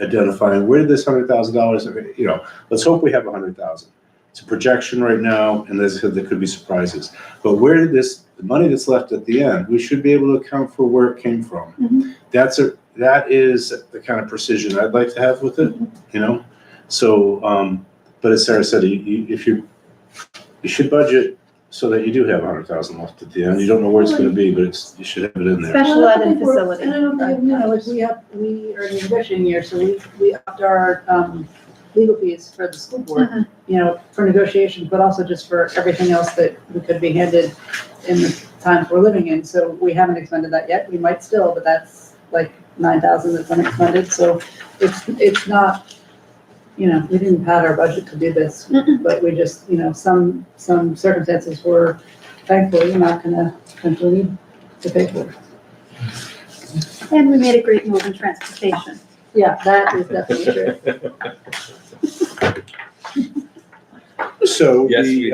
identifying where did this $100,000, you know, let's hope we have 100,000. It's a projection right now, and as I said, there could be surprises. But where did the money that's left at the end, we should be able to account for where it came from. That is the kind of precision I'd like to have with it, you know? So, but as Sarah said, you should budget so that you do have 100,000 left at the end. You don't know where it's gonna be, but you should have it in there. Special ed and facility. And I don't think, you know, like we are in the negotiating year, so we upped our, legal fees for the school board, you know, for negotiations, but also just for everything else that we could be handed in the times we're living in. So we haven't expended that yet. We might still, but that's like 9,000 that's unexpended. So it's not, you know, we didn't pad our budget to do this, but we just, you know, some circumstances were thankfully not gonna potentially need to pay for. And we made a great move in transportation. Yeah, that is definitely true. So Yes, we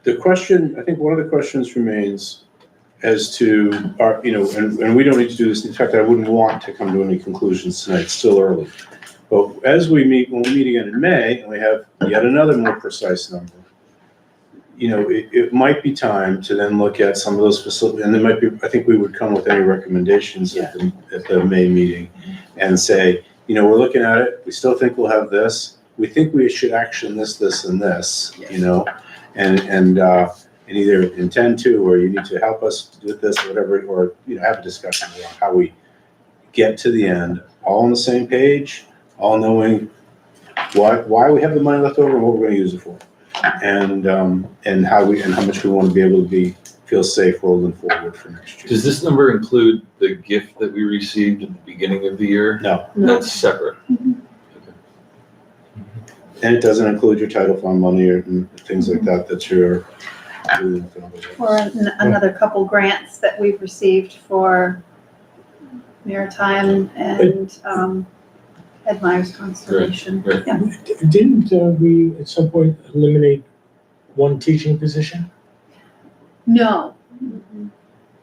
the question, I think one of the questions remains as to our, you know, and we don't need to do this. In fact, I wouldn't want to come to any conclusions tonight. It's still early. But as when we meet again in May, and we have yet another more precise number, you know, it might be time to then look at some of those facilities, and there might be, I think we would come with any recommendations at the May meeting and say, you know, we're looking at it, we still think we'll have this, we think we should action this, this, and this, you know, and either intend to, or you need to help us with this, or whatever, or, you know, have a discussion about how we get to the end, all on the same page, all knowing why we have the money left over and what we're gonna use it for. And how much we want to be able to feel safe rolling forward for next year. Does this number include the gift that we received at the beginning of the year? No. That's separate. And it doesn't include your title fund money or things like that you're. Or another couple grants that we've received for maritime and Ed Myers Constellation. Right. Yeah. Didn't we at some point eliminate one teaching position? No.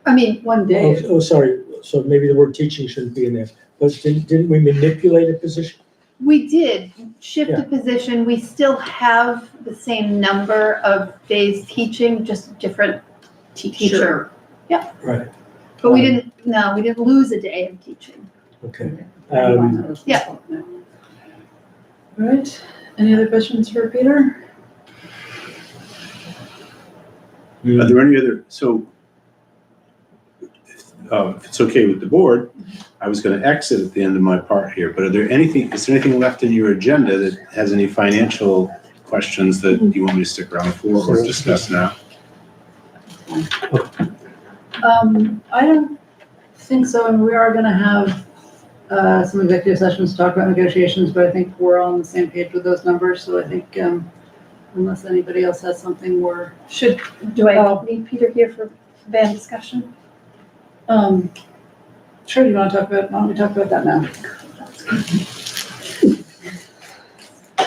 I mean, One day. Oh, sorry, so maybe the word teaching shouldn't be in there, but didn't we manipulate a position? we did shift Yeah. a position. We still have the same number of days teaching, just different teacher. Yeah. Right, But we didn't lose a day of teaching. okay. Yeah. All right, any other questions for Peter? Are there any other, so, if it's okay with the board, I was gonna exit at the end of my part here, but is there anything left in your agenda that has any financial questions that you want me to stick around for or discuss now? I don't think so, and we are gonna have, some executive sessions to talk about negotiations, but I think we're all on the same page with those numbers, so I think, unless anybody else has something more. Do I need Peter here for band discussion? Sure, you wanna talk about, why don't we talk about that now?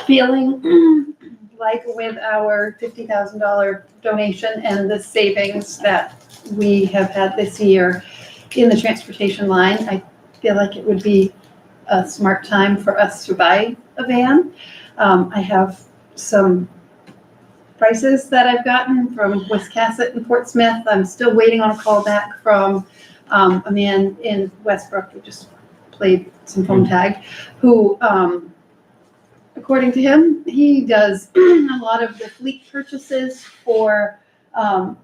Feeling like with our $50,000 donation and the savings that we have had this year in the transportation line, I feel like it would be a smart time for us to buy a van. I have some prices that I've gotten from Wiscasset and Fort Smith. I'm still waiting on a call back from a man in Westbrook who just played some phone tag, who, according to him, he does a lot of the fleet purchases for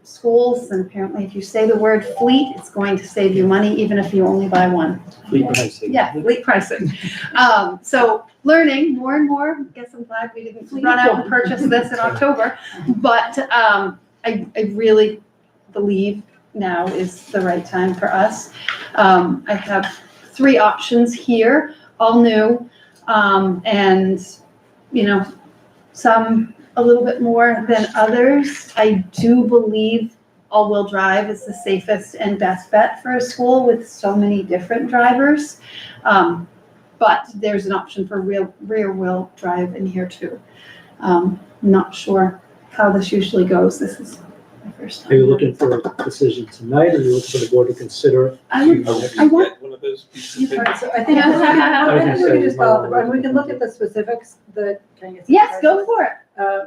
schools, and apparently if you say the word fleet, it's going to save you money, even if you only buy one. Fleet pricing. Yeah, fleet pricing. So learning more and more. Guess I'm glad we didn't run out and purchase this in October. But I really believe now is the right time for us. I have 3 options here, all new, and some a little bit more than others. I do believe all-wheel drive is the safest and best bet for a school with so many different drivers. But there's an option for rear-wheel drive in here too. Not sure how this usually goes. This is my first time. Are you looking for a decision tonight, or are you looking for the board to consider? I want- One of those pieces of You've paper? heard- So I think Yeah. I think we say can just you might follow wanna the, look we can look into at the specifics, Yes, go for it.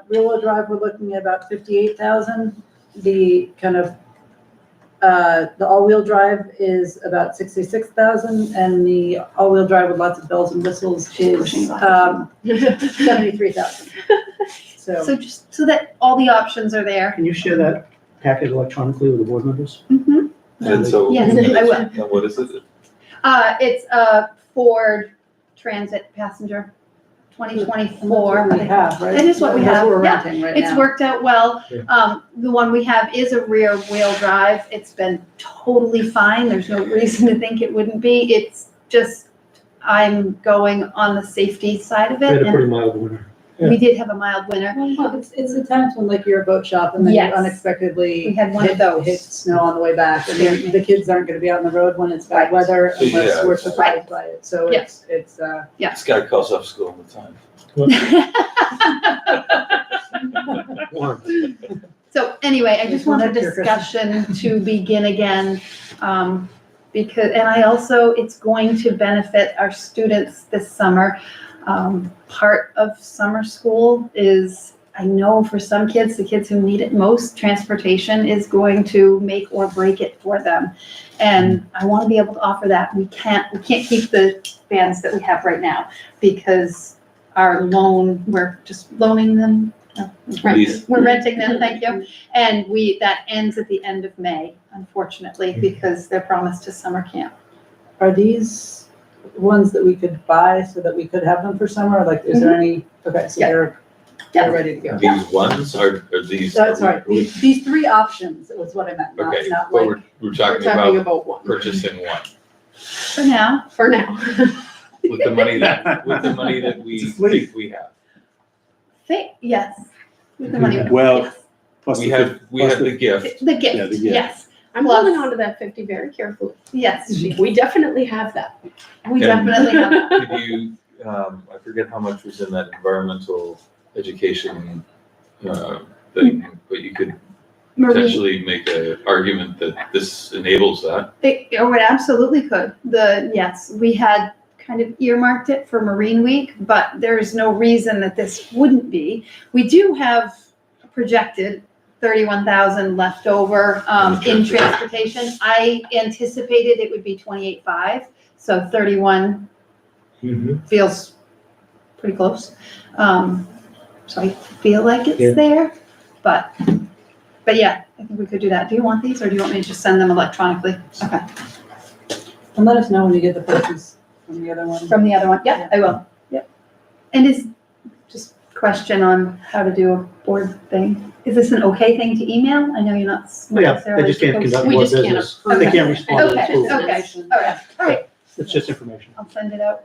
Rear-wheel drive, we're looking at about 58,000. The kind of, the all-wheel drive is about 66,000, and the all-wheel drive with lots of bells and whistles is 73,000. So, So just so that all the options are there. Can you share that packet electronically with the board members? Mhm. And so. Yes, I will. And what is it? It's a Ford Transit passenger, that's 2024. what we have, right? It is what we That's have, what we're yeah. renting right It's now. worked out well. The one we have is a rear wheel drive. It's been totally fine. There's no reason to think it wouldn't be. It's just, I'm going on the safety side of We had it. a And pretty mild winter. we did have a mild winter. Well, it's the times when like you're a boat shop and then you Yes. unexpectedly We had one of those. hit snow on the way back, and the kids aren't gonna be out on the road when it's bad Right. weather So, unless yeah. we're surprised by it, so Yeah. it's This guy calls off school all the time. Warm. So anyway, I just want the Next year, Kristen. discussion to begin again, because, and I also, it's going to benefit our students this summer. Part of summer school is, I know for some kids, the kids who need it most, transportation is going to make or break it for them. And I want to be able to offer that. We can't keep the vans that we have right now because our loan, we're just loaning them. No, Lease. We're renting them, thank you. And that ends at the end of May, unfortunately, because they're promised to summer camp. Are these ones that we could buy so that we could have them for summer, like, is there any, okay, so Yeah. they're Yeah. ready to go. These ones are these? Sorry, these 3 options was what I meant, Okay, not but like, we're We're talking talking about about one, purchasing one For now, for now. with the money that we It's a fleet. think we have. yes. With the money. Well, Yes. plus We the have the gift. The Yeah, gift, the gift. yes, I'm Plus- holding on to that 50 very carefully. yes, We definitely have that. we And- definitely have that. Could you, I forget how much was in that environmental education thing, but you could Marie, potentially make an argument that this enables that. it absolutely could. Yes, we had kind of earmarked it for Marine Week, but there's no reason that this wouldn't be. We do have projected 31,000 left over in transportation. I anticipated it would be 28.5, so 31 Mhm. feels pretty close. So I feel like Yeah. it's there, but yeah, I think we could do that. Do you want these or do you want me to just send them electronically? Okay, and let us know when you get the prices from the other one. from the other one. Yeah, I will. Yep. And is, just question on how to do a board thing. Is this an okay thing to email? I know you're not Yeah, necessarily they just can't supposed conduct to. We more just can't business. approve They it. can't respond to the Okay, school. okay, all right. It's just information. I'll send it out.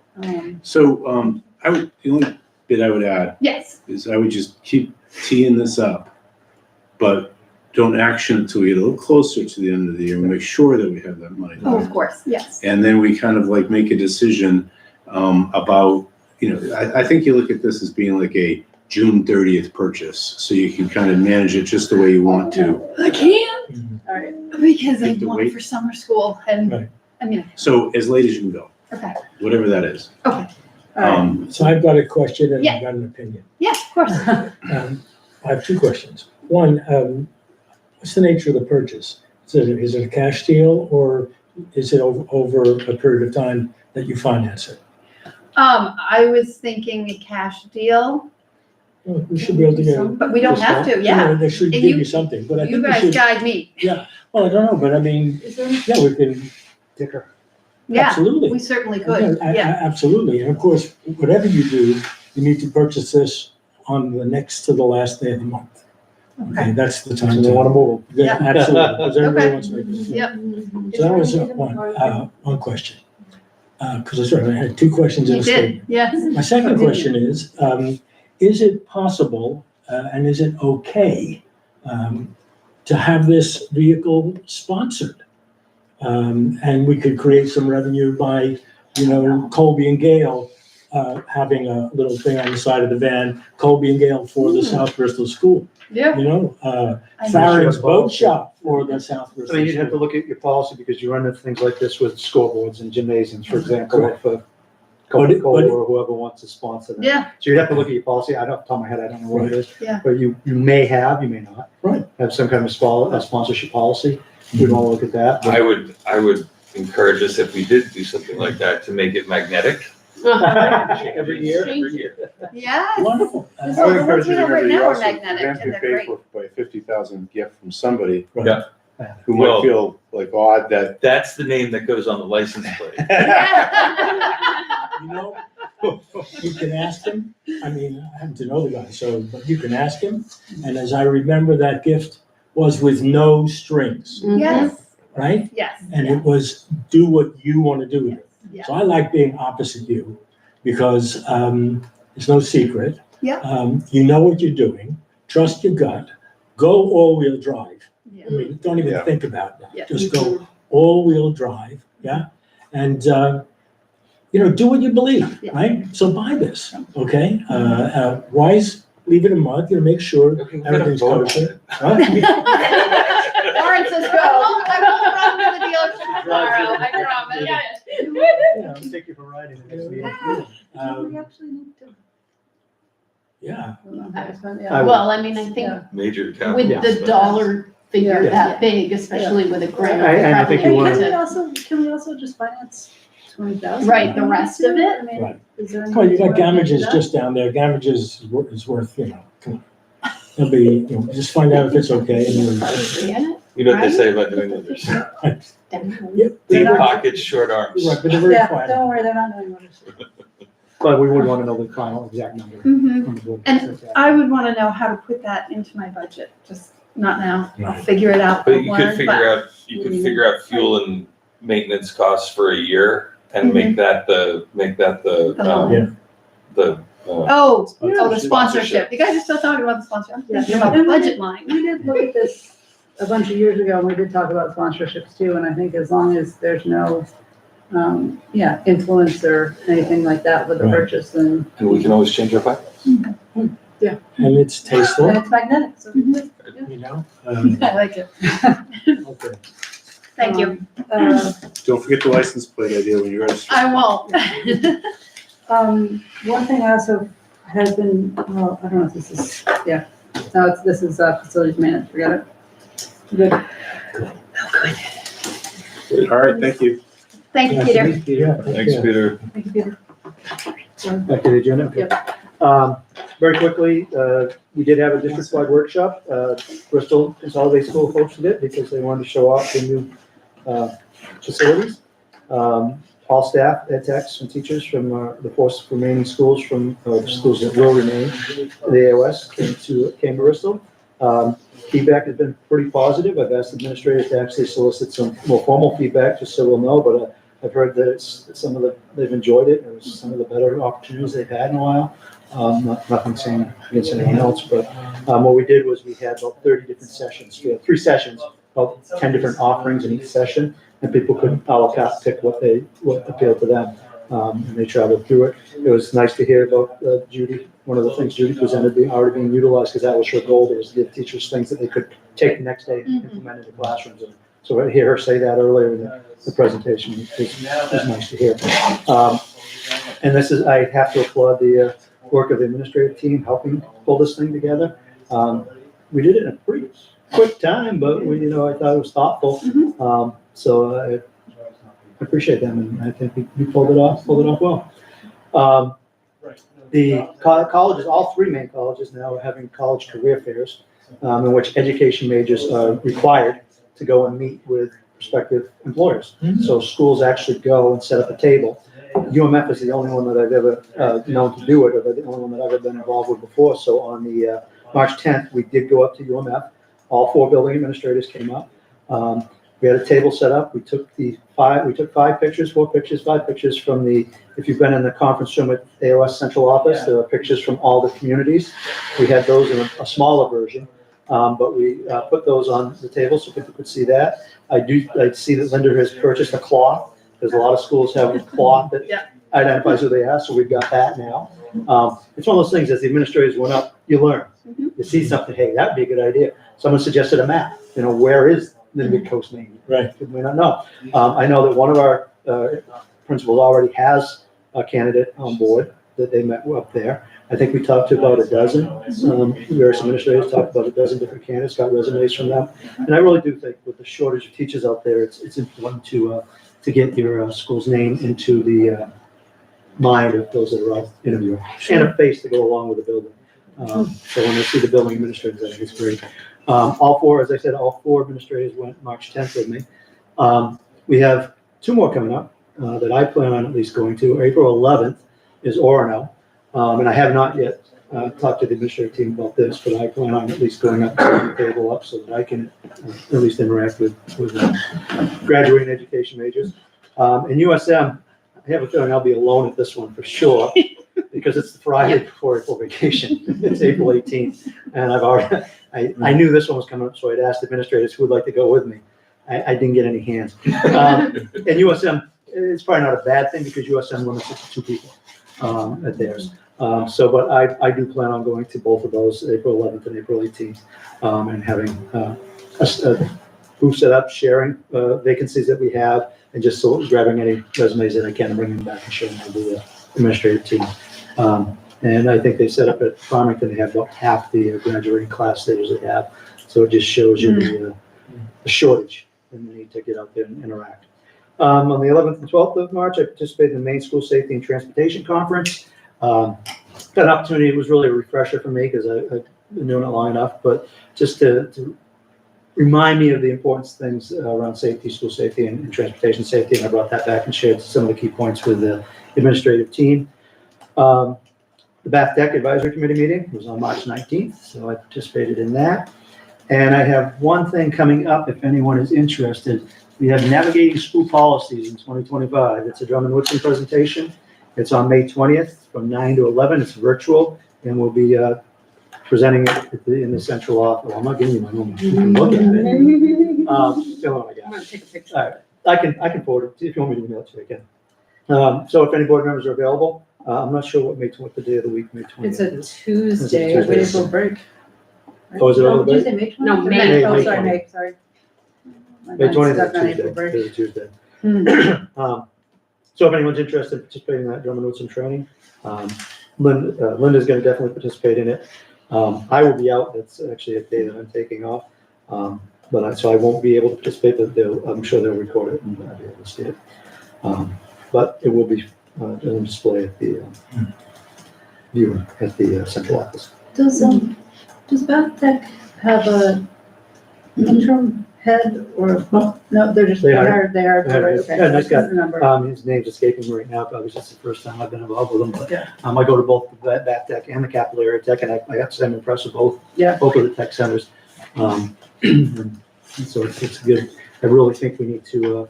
So, the only bit I would add Yes, is I would just keep teeing this up, but don't action until we get a little closer to the end of the year and make sure that we have that money. oh, of course, yes. And then we kind of like make a decision about, I think you look at this as being like a June 30th purchase, so you can kind of manage it just the way you want to. I can't All right, because I Have to want it wait. for summer school and, Right. I mean, So as late as you can go, okay, whatever that is. okay. all right. So I've got a question and Yeah. I've got an opinion. Yeah, of course. I have 2 questions. One, what's the nature of the purchase? Is it a cash deal or is it over a period of time that you finance it? I was thinking a cash deal. Well, we should be able to get. But we don't have to, yeah. They should And give you- you something, but I You think we guys should, guide me. well, I don't know, but I mean, Is there, yeah, we can, Dicker. Yeah, absolutely. we certainly could, yeah. Absolutely, and of course, whatever you do, you need to purchase this on the next to the last day of the month. Okay, that's the time. So they want to move. Yeah, absolutely, because everybody Okay. wants to make this. Yep. So that was one question. Because I had two questions in You a did, statement. yes. My second question is it possible, and is it okay, to have this vehicle sponsored? And we could create some revenue by, Colby and Gale, having a little thing on the side of the van, Colby and Gale for the South Bristol School. Yeah. You know, I know. Farron's Boat Shop for the South I Bristol mean, you'd have to School. look at your policy because you run into things like this with scoreboards and gymnasiums, for example, Correct. if Coca-Cola or whoever wants to sponsor them. Yeah, So you'd have to look at your policy. I don't, off the top of my head, I don't know what it is. Yeah. But you may have, you may not. Right. Have some kind of a sponsorship policy. We'd want to look at that. I would encourage us, if we did do something like that, to make it magnetic. Every year? Every year. yes. Wonderful. Uh, This I would the ones encourage you we to have right remember, you now are also, magnetic, events and we they're pay great. for by a 50,000 gift from somebody Right. who Well- might feel like odd that. That's the name that goes on the license plate. You know, you can ask him, I mean, I happen to know the guy, but you can ask him, and as I remember, that gift was with no strings, Yes, right? yes. And it was, do what you want to do with it. Yeah. So I like being opposite you, because it's no secret. Yeah. You know what you're doing, trust your gut, go all-wheel drive. Yeah. I mean, don't even Yeah. think about that. Yeah. Just go all-wheel drive, yeah? And, do what you believe, Yeah. right? So buy this, okay? Wise, leave it a month, make sure Okay, we're gonna everything's vote on kosher. it. Huh? Lauren says go. I will run to the dealership tomorrow, I promise. Take you for a ride in the next do meeting. we actually need to? Yeah, I would. Well, I mean, I think Major capital. with the expense. dollar figure Yeah. that big, especially with a grant. And I think probably you need wanna- to- Can we also just finance 20,000? Right, the rest of it? I mean, Right. is there any? come on, you got way to do Gamages that? just down there, Gamages is worth, come on. It'll be, just find out if it's okay. And Yeah, You know what they say about New Englanders? definitely. Yep. Deep They're not- pockets, short arms. Right, but they're very Yeah, quiet. don't worry, they're not knowing what it is. But we would want to know the final exact number. Mhm. on the board. And I would want to know how to put that into my budget, just not now. I'll Right. figure it out. But you could Lauren, figure out fuel and maintenance costs for a year and make that the whole- the Oh, the Sponsorship. sponsorship. You guys are still talking about the sponsorship. I'm thinking Yeah. about the budget line. We did look at this a bunch of years ago, and we did talk about sponsorships too, and I think as long as there's no, influence or anything like that with the Right. purchase, then, and we can always change our plans. And it's tasteful, then it's magnetic, so. you know? I like it. Okay. Thank you. Don't forget the license plate idea when you register. I won't. One thing I also has been, well, I don't know if this is, no, this is facilities management, forget it. Good. All right, thank you. Thank you, Peter. Yeah. Thanks, Peter. Thank you, Peter. Back to the agenda, okay. Very quickly, we did have a district-wide workshop. Bristol Consolidated School hosted it because they wanted to show off the new facilities. All staff, ed techs, and teachers from the four remaining schools the schools that will remain, the AOS, came to Bristol. Feedback has been pretty positive. I've asked administrators to actually solicit some more formal feedback, just so we'll know, but I've heard that they've enjoyed it. It was some of the better opportunities they've had in a while. Nothing saying against anyone else, but what we did was we had about 30 different sessions. We had 3 sessions, about 10 different offerings in each session, and people could a la carte pick what appealed to them. And they traveled through it. It was nice to hear about Judy. One of the things Judy presented already being utilized, because that was her goal, was to give teachers things that they could take the next day and implement in the classrooms. And so I hear her say that earlier in the presentation. It was nice to hear. And I have to applaud the work of the administrative team helping pull this thing together. We did it in a pretty quick time, but I thought it was thoughtful. So I appreciate them, and I think we pulled it off well. The The colleges, all three main colleges now are having college career fairs, in which education majors are required to go and meet with prospective employers. So schools actually go and set up a table. UMF is the only one that I've ever known to do it, or the only one that I've ever been involved with before. So on the March 10th, we did go up to UMF. All 4 building administrators came up. We had a table set up. We took 5 pictures from the, if you've been in the conference room at AOS Central Office, there are pictures from all the communities. We had those in a smaller version, but we put those on the table so people could see that. I see that Linda has purchased a cloth. There's a lot of schools have a cloth that identifies who they are, so we've got that now. It's one of those things, as the administrators went up, you learn. You see something, hey, that'd be a good idea. Someone suggested a map, where is the Mid-Coast Maine? Right. You may not know. I know that one of our principals already has a candidate on board that they met up there. I think we talked to about a dozen. Various administrators talked about a dozen different candidates, got resumes from them. And I really do think with the shortage of teachers out there, it's important to get your school's name into the mind of those that are out interviewing, and a face to go along with the building. So when they see the building administrators, I think it's great. All 4 administrators went March 10th with me. We have 2 more coming up that I plan on at least going to. April 11th is Orono, and I have not yet talked to the administrative team about this, but I plan on at least going up to the table up so that I can at least interact with graduating education majors. And USM, I have a feeling I'll be alone at this one for sure, because it's the Friday before April vacation. It's April 18th, and I knew this one was coming up, so I'd asked administrators who would like to go with me. I didn't get any hands. And USM, it's probably not a bad thing because USM limits it to 2 people at theirs. But I do plan on going to both of those, April 11th and April 18th, and having a booth set up, sharing vacancies that we have, and just grabbing any resumes that I can and bringing them back and showing to the administrative team. And I think they set up at Farmington, they have about half the graduating class they usually have. So it just shows you the shortage and the need to get out there and interact. On the 11th and 12th of March, I participated in the Maine School Safety and Transportation Conference. Got an opportunity, it was really a refresher for me because I've been doing it long enough, but just to remind me of the important things around safety, school safety, and transportation safety, and I brought that back and shared some of the key points with the administrative team. The Bath Deck Advisory Committee meeting was on March 19th, so I participated in that. And I have one thing coming up, if anyone is interested. We have Navigating School Policies in 2025. It's a Drummond Woodson presentation. It's on May 20th from 9 to 11. It's virtual, and we'll be presenting it in the central office. Well, I'm not giving you my number. You can look at it. Still what I got. I'm gonna take a picture. All right, I can forward it. If you want me to email it to you, I can. So if any board members are available, I'm not sure what the day of the week, May 20th. It's a is. Tuesday, It's a Tuesday. April break. Oh, is it over Did you there? say May 20th? No, May. Oh, May sorry, 20th. May, sorry. My May mind's 20th stuck on is April break. Tuesday. It's a Tuesday. Hmm. So if anyone's interested in participating in that Drummond Woodson training, Linda's going to definitely participate in it. I will be out. That's actually a day that I'm taking off. So I won't be able to participate, but I'm sure they'll record it and I'll be able to see it. But it will be on display at the viewer at the central office. Does Bath Tech have a interim head or, no, they're just, They they hired- are, they hired- okay. yeah, nice I guy. couldn't remember. His name's escaping me right now, probably just the first time I've been involved with him, but Yeah. I go to both the Bath Tech and the Capital Area Tech, and I have to say I'm impressed with both of the tech centers. So it's good. I really think we need to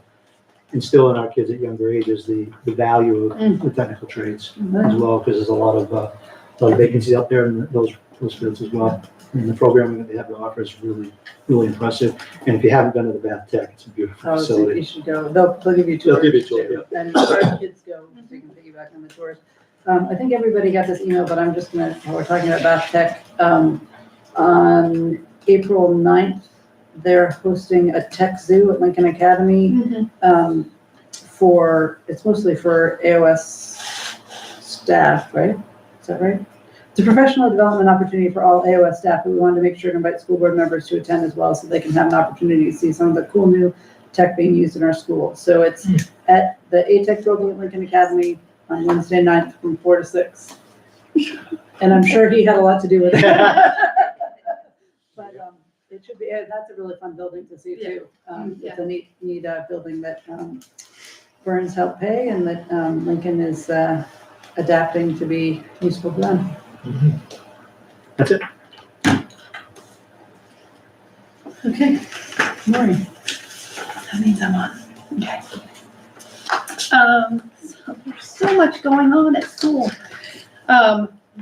instill in our kids at younger ages the value of the technical trades as well, because there's a lot of vacancies out there in those fields as well. And the programming that they have to offer is really, really impressive. And if you haven't been to the Bath Tech, it's a beautiful Oh, so facility. you should go. They'll give you tours. They'll give you a tour, too. And our kids go, so you can piggyback on the tours. I think everybody got this email, but I'm just gonna, while we're talking about Bath Tech, on April 9th, they're hosting a tech zoo at Lincoln Academy. It's mostly for AOS staff, right? Is that right? It's a professional development opportunity for all AOS staff, but we wanted to make sure to invite school board members to attend as well, so they can have an opportunity to see some of the cool new tech being used in our school. So it's at the ATech building at Lincoln Academy on Wednesday 9th from 4 to 6. And I'm sure he had a lot to do with it. But it should be, that's a really fun building to see too. It's a neat building that Burns helped pay and that Lincoln is adapting to be useful to them. That's it. Okay, Maureen. That means I'm on. Okay. So there's so much going on at school.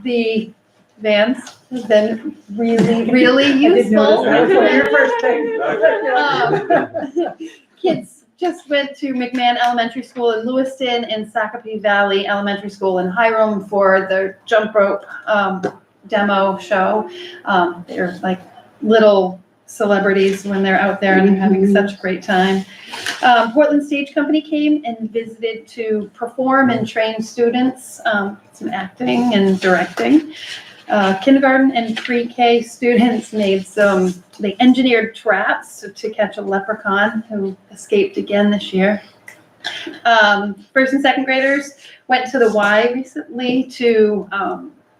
The vans have been really, really I did useful. notice that was one of your first things. Kids just went to McMahon Elementary School in Lewiston and Sacopee Valley Elementary School in Hiram for the jump rope demo show. They're like little celebrities when they're out there and they're having such a great time. Portland Stage Company came and visited to perform and train students, some acting and directing. Kindergarten and pre-K students they engineered traps to catch a leprechaun who escaped again this year. First and second graders went to the Y recently to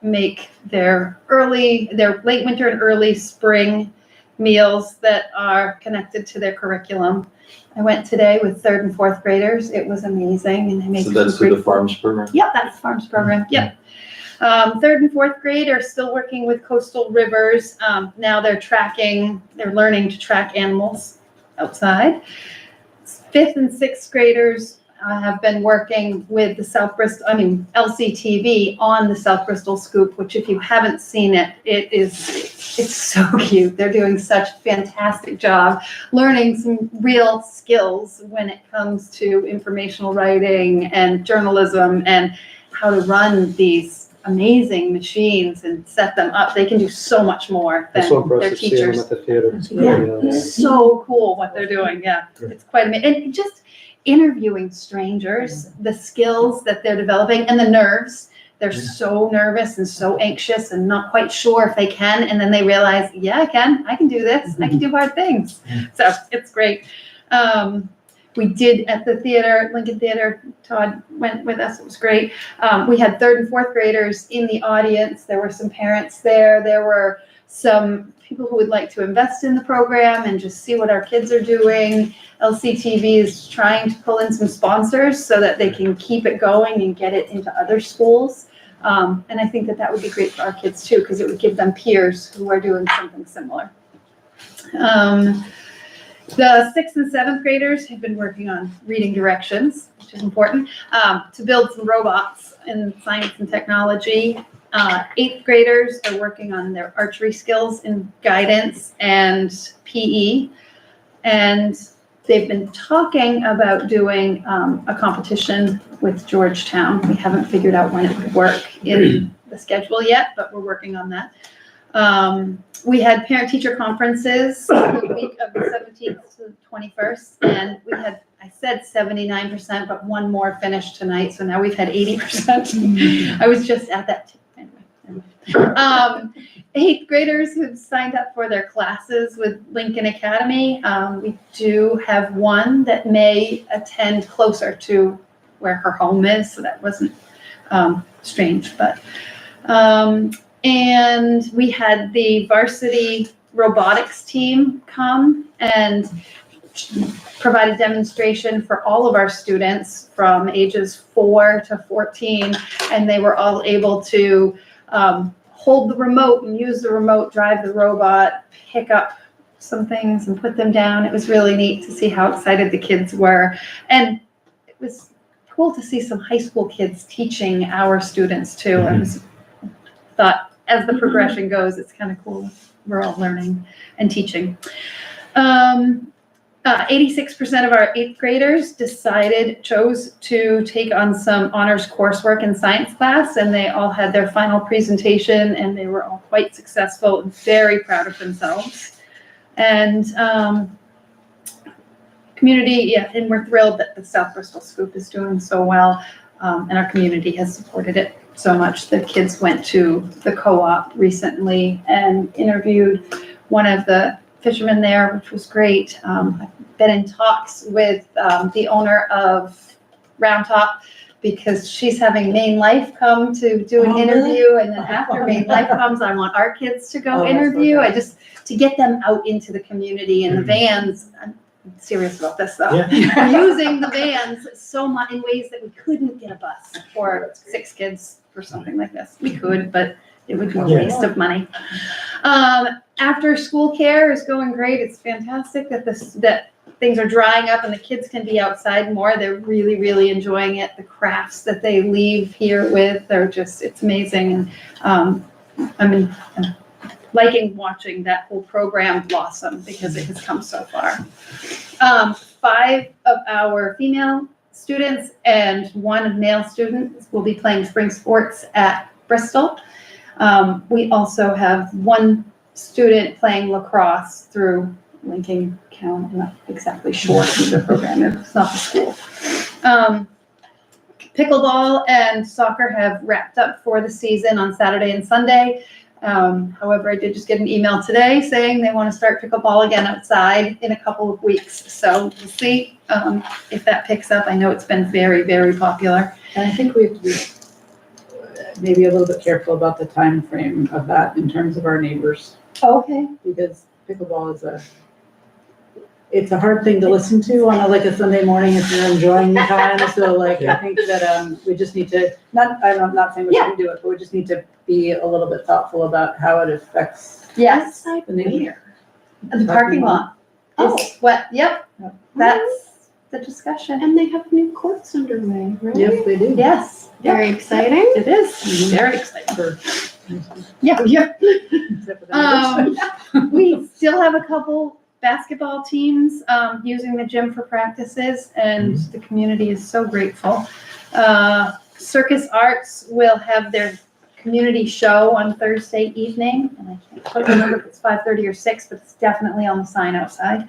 make their late winter and early spring meals that are connected to their curriculum. I went today with third and fourth graders. It was amazing, and they make So that's through the farms program? Yep, that's the farms program. Yep. Third and fourth grade are still working with coastal rivers. Now they're learning to track animals outside. Fifth and sixth graders have been working with the LCTV on the South Bristol Scoop, which if you haven't seen it, it's so cute. They're doing such a fantastic job learning some real skills when it comes to informational writing and journalism and how to run these amazing machines and set them up. They can do so much more than It's so their impressive seeing them teachers. at the theater. Yeah, it's so cool what they're doing. Yeah, it's quite amazing. And just interviewing strangers, the skills that they're developing and the nerves. They're so nervous and so anxious and not quite sure if they can. And then they realize, yeah, I can do this. I can do hard things. So it's great. We did at the theater, Lincoln Theater, Todd went with us, it was great. We had third and fourth graders in the audience. There were some parents there. There were some people who would like to invest in the program and just see what our kids are doing. LCTV is trying to pull in some sponsors so that they can keep it going and get it into other schools. And I think that would be great for our kids too, because it would give them peers who are doing something similar. The sixth and seventh graders have been working on reading directions, which is important, to build some robots in science and technology. Eighth graders are working on their archery skills in guidance and PE. And they've been talking about doing a competition with Georgetown. We haven't figured out when it would work in the schedule yet, but we're working on that. We had parent-teacher conferences the week of the 17th to the 21st, and we had, I said 79%, but one more finished tonight, so now we've had 80%. I was just at that. Anyway. Eighth graders who've signed up for their classes with Lincoln Academy. We do have one that may attend closer to where her home is, so that wasn't strange, but. And we had the varsity robotics team come and provide a demonstration for all of our students from ages 4 to 14. And they were all able to hold the remote and use the remote, drive the robot, pick up some things and put them down. It was really neat to see how excited the kids were. And it was cool to see some high school kids teaching our students too. I was thought as the progression goes, it's kind of cool. We're all learning and teaching. 86% of our eighth graders chose to take on some honors coursework in science class, and they all had their final presentation, and they were all quite successful and very proud of themselves. And community, and we're thrilled that the South Bristol Scoop is doing so well, and our community has supported it so much. The kids went to the co-op recently and interviewed one of the fishermen there, which was great. I've been in talks with the owner of Round Top because she's having Maine Life come to do an Oh, really? interview, and then after Maine Life comes, I want our kids to Oh, go that's interview. okay. I just, to get them out into the community and the vans. I'm serious about this though. Yeah. Using the vans so much in ways that we couldn't get a bus for 6 kids for something like this. We could, but it would be a Yeah. waste of money. After school care is going great. It's fantastic that things are drying up and the kids can be outside more. They're really, really enjoying it. The crafts that they leave here with are just, it's amazing. And I'm liking watching that whole program blossom because it has come so far. 5 of our female students and 1 male student will be playing spring sports at Bristol. We also have 1 student playing lacrosse through Lincoln County. I'm not exactly sure who the program is. It's not the school. Pickleball and soccer have wrapped up for the season on Saturday and Sunday. However, I did just get an email today saying they want to start pickleball again outside in a couple of weeks. So we'll see if that picks up. I know it's been very, very popular. And I think we have to be maybe a little bit careful about the time frame of that in terms of our neighbors, Okay. because pickleball is it's a hard thing to listen to on like a Sunday morning if you're enjoying the time. So like, I think that we just need to, I'm not saying we shouldn't do it, but we just need to be a little bit thoughtful about how it affects Yes. the neighbor. The parking lot. Oh. Is what, yep, Yep. that's the discussion. And they have new courts underway, right? Yes, they do. Yes, Very exciting. it is. Mhm. Very exciting. For- Yeah, yeah. except for the neighbors. We still have a couple basketball teams using the gym for practices, and the community is so grateful. Circus Arts will have their community show on Thursday evening, and I can't quite remember if it's 5:30 or 6, but it's definitely on the sign outside.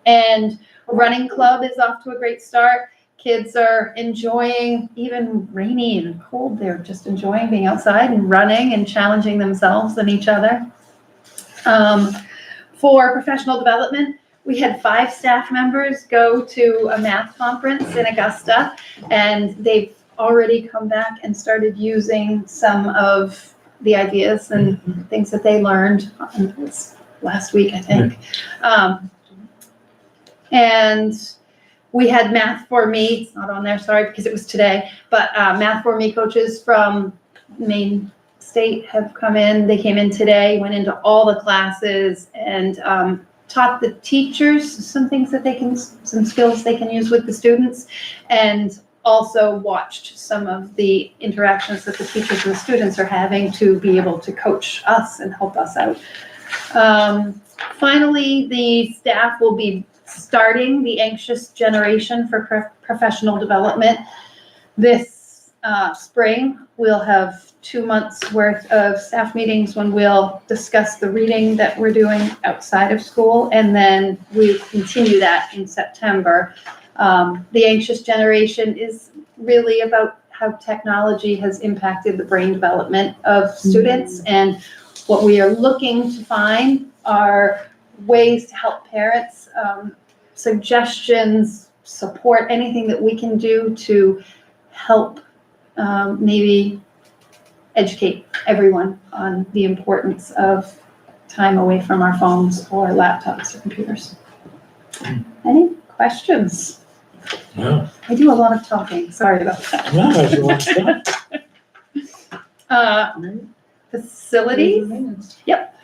And Running Club is off to a great start. Kids are enjoying, even rainy and cold, they're just enjoying being outside and running and challenging themselves and each other. For professional development, we had 5 staff members go to a math conference in Augusta, and they've already come back and started using some of the ideas and things that they learned last week, I think. And we had Math for Me, it's not on there, sorry, because it was today, but Math for Me coaches from Maine State have come in. They came in today, went into all the classes, and taught the teachers some things that some skills they can use with the students, and also watched some of the interactions that the teachers and the students are having to be able to coach us and help us out. Finally, the staff will be starting the Anxious Generation for Professional Development this spring. We'll have 2 months worth of staff meetings when we'll discuss the reading that we're doing outside of school, and then we continue that in September. The Anxious Generation is really about how technology has impacted the brain development of students, and what we are looking to find are ways to help parents, suggestions, support, anything that we can do to help maybe educate everyone on the importance of time away from our phones or laptops or computers. Any questions? No, I do a lot of talking, sorry about that. no, everyone's done. Facilities? Yep.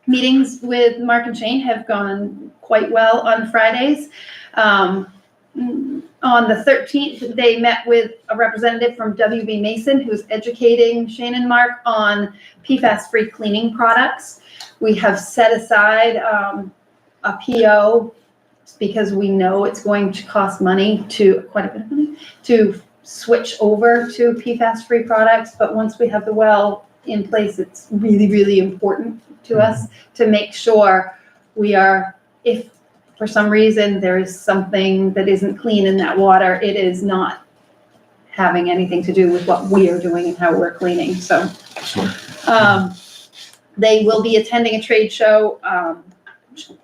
Meetings with Mark and Shane have gone quite well on Fridays. On the 13th, they met with a representative from WB Mason, who's educating Shane and Mark on PFAS-free cleaning products. We have set aside a PO because we know it's going to cost money quite a bit of money, to switch over to PFAS-free products. But once we have the well in place, it's really, really important to us to make sure we are, if for some reason there is something that isn't clean in that water, it is not having anything to do with what we are doing and how we're cleaning. So they will be attending a trade show.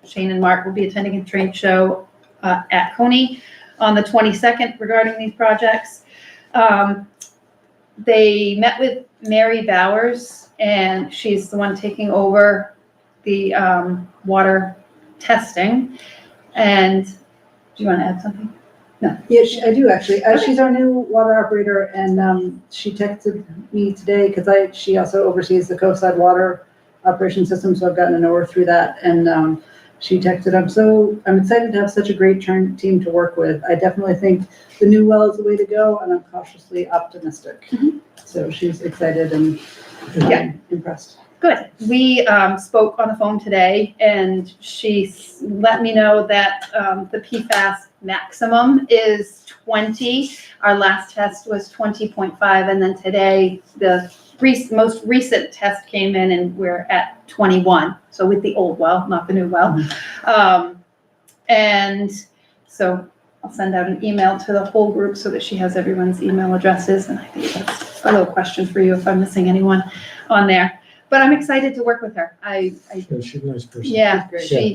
Shane and Mark will be attending a trade show at Coney on the 22nd regarding these projects. They met with Mary Bowers, and she's the one taking over the water testing. And do you want to add something? Yeah, I do actually. She's our new water operator, and she texted me today because she also oversees the coastside water operation system, so I've gotten to know her through that. And she texted, I'm excited to have such a great team to work with. I definitely think the new well is the way to go, and I'm cautiously optimistic. So she's excited and impressed. Good. We spoke on the phone today, and she let me know that the PFAS maximum is 20. Our last test was 20.5, and then today the most recent test came in, and we're at 21. So with the old well, not the new well. And so I'll send out an email to the whole group so that she has everyone's email addresses. And I think that's a little question for you if I'm missing anyone on there. But I'm excited to work with her. She's a nice person. Yeah,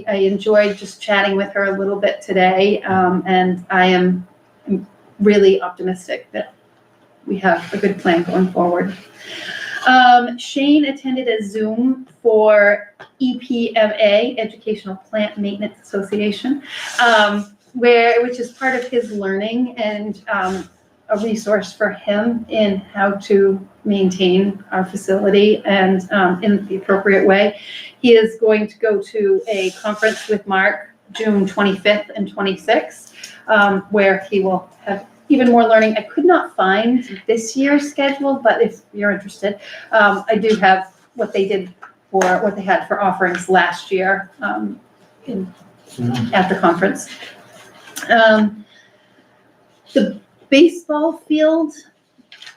I enjoyed just chatting with her a little bit today, and I am really optimistic that we have a good plan going forward. Shane attended a Zoom for EPMA, Educational Plant Maintenance Association, which is part of his learning and a resource for him in how to maintain our facility and in the appropriate way. He is going to go to a conference with Mark June 25th and 26th, where he will have even more learning. I could not find this year's schedule, but if you're interested, I do have what they had for offerings last year at the conference. The baseball field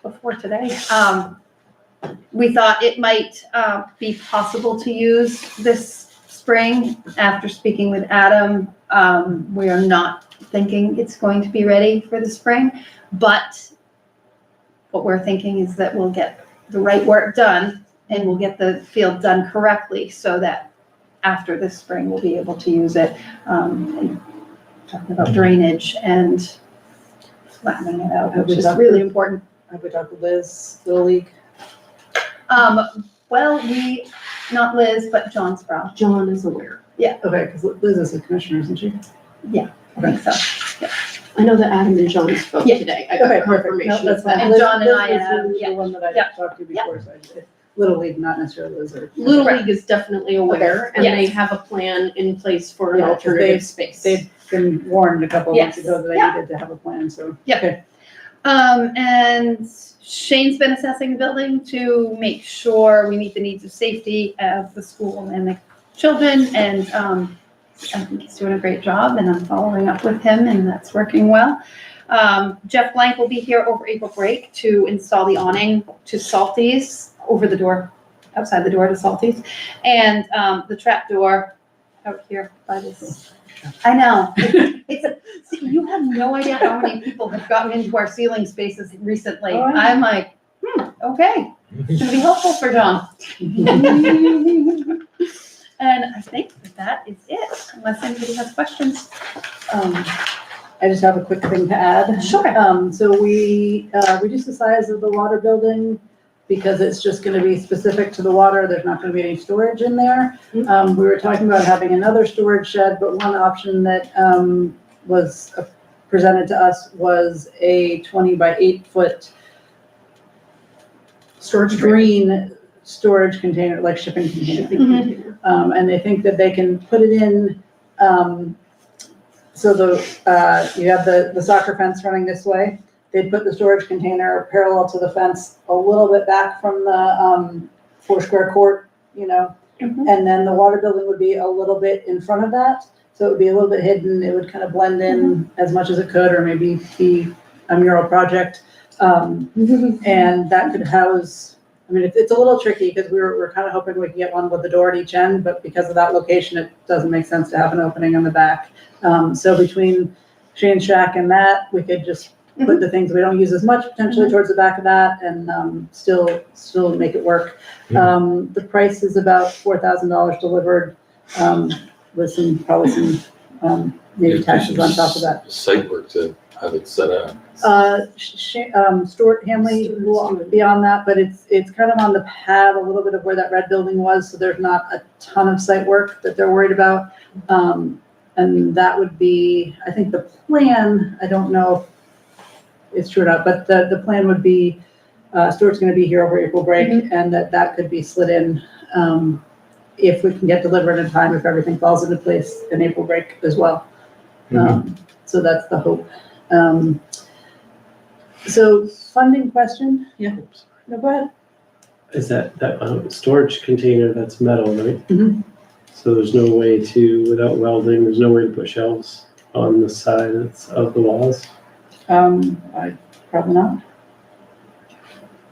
before today, we thought it might be possible to use this spring. After speaking with Adam, we are not thinking it's going to be ready for the spring, but what we're thinking is that we'll get the right work done and we'll get the field done correctly so that after this spring we'll be able to use it. And talking about drainage and flattening it out, which is really important. Have we talked with Liz, Little League? Well, not Liz, but John Sproul. John is aware. Yeah. Okay, because Liz is the commissioner, isn't she? Yeah, I think so. Yeah. I know that Adam and John spoke Yeah. today. I got confirmation No, that's of that. fine. And Liz- John and Liz I was have- the one that I Yeah. talked to before, so Little League, not necessarily Liz or. Little League is definitely aware, and Yes. they have a plan in place for an Yeah, 'cause alternative space. They've been warned a couple of months Yes. ago that Yeah. I needed to have a plan, so. Yeah. Okay. And Shane's been assessing the building to make sure we meet the needs of safety of the school and the children. And I think he's doing a great job, and I'm following up with him, and that's working well. Jeff Blank will be here over April break to install the awning to Salties over the door, outside the door to Salties, and the trap door out here by this. I know. See, you have no idea how many people have gotten into our ceiling spaces recently. Oh, I know. I'm like, okay, it's gonna be helpful for John. And I think that is it, unless anybody has questions. I just have a quick thing to add. Sure. So we reduced the size of the water building because it's just gonna be specific to the water. There's not gonna be any storage in there. We were talking about having another storage shed, but one option that was presented to us was a 20 by 8 foot green storage container, like shipping container. And they think that they can put it in, so you have the soccer fence running this way. They'd put the storage container parallel to the fence a little bit back from the 4 square court, and then the water building would be a little bit in front of that. So it would be a little bit hidden. It would kind of blend in as much as it could, or maybe be a mural project. And that could house, it's a little tricky because we're kind of hoping we can get one with the door at each end, but because of that location, it doesn't make sense to have an opening on the back. So between Shane's shack and that, we could just put the things we don't use as much potentially towards the back of that and still make it work. The price is about $4,000 delivered with probably some maybe taxes on top of that. Site work to have it set up. Stuart Hanley will be on that, but it's kind of on the pad, a little bit of where that red building was, so there's not a ton of site work that they're worried about. And that would be, I think the plan, I don't know if it's true or not, but the plan would be, Stuart's gonna be here over April break, and that could be slid in, if we can get delivered in time, if everything falls into place in April break as well. So that's the hope. So funding question? Yeah. No, go ahead. Is that storage container that's metal, right? Mhm. So there's no way to, without welding, there's no way to put shelves on the sides of the walls? Probably not.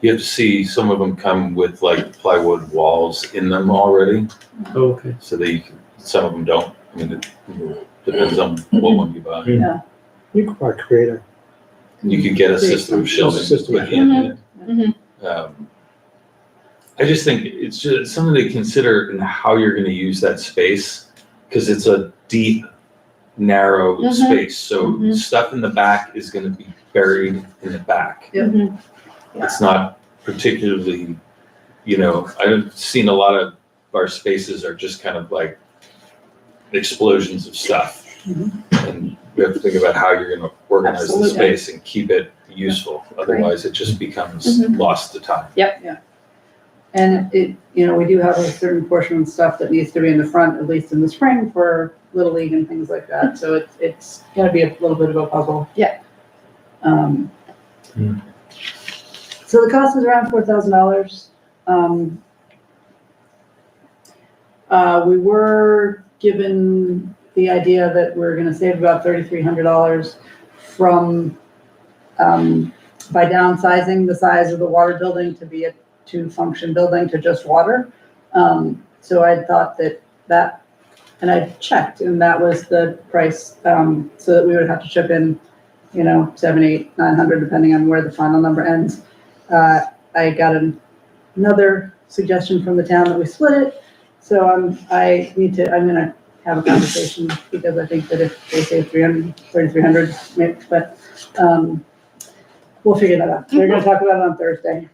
You have to see, some of them come with like plywood walls in them already, Oh, okay. so some of them don't. I mean, it depends on what one you buy. Yeah. You are creative. You could get a system of shelving System. put in. Mhm. I just think it's just something to consider in how you're gonna use that space, because it's a deep, narrow space, so stuff in the back is gonna be buried in the back. It's not particularly, I've seen a lot of our spaces are just kind of like explosions of stuff. And you have to think about how you're gonna organize the Absolutely. space and keep it useful, otherwise it just becomes lost to time. And we do have a certain portion of stuff that needs to be in the front, at least in the spring, for Little League and things like that, so it's gonna be a little bit of a puzzle. Yeah. So the cost is around $4,000. We were given the idea that we're gonna save about $3,300 from, by downsizing the size of the water building to be a two-function building to just water. So I thought that, and I checked, and that was the price, so that we would have to chip in, $700, $800, $900, depending on where the final number ends. I got another suggestion from the town that we split it, so I'm gonna have a conversation, because I think that if they say $3,300, but, we'll figure that out. We're gonna talk about it on Thursday.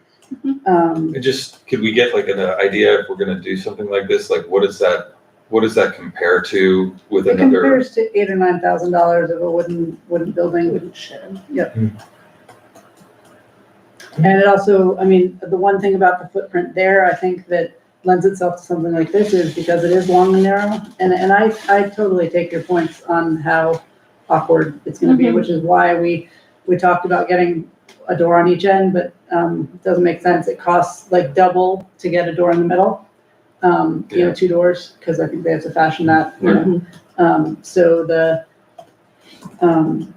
And just, could we get like an idea if we're gonna do something like this, like what does that compare to with It another? compares to $8,000 or $9,000 of a wooden building. Wooden shed. Yep. And it also, the one thing about the footprint there, I think that lends itself to something like this is because it is long and narrow. And I totally take your points on how awkward it's gonna be, which is why we talked about getting a door on each end, but it doesn't make sense. It costs like double to get a door in the middle. 2 doors, because I think they have to fashion that. So the, and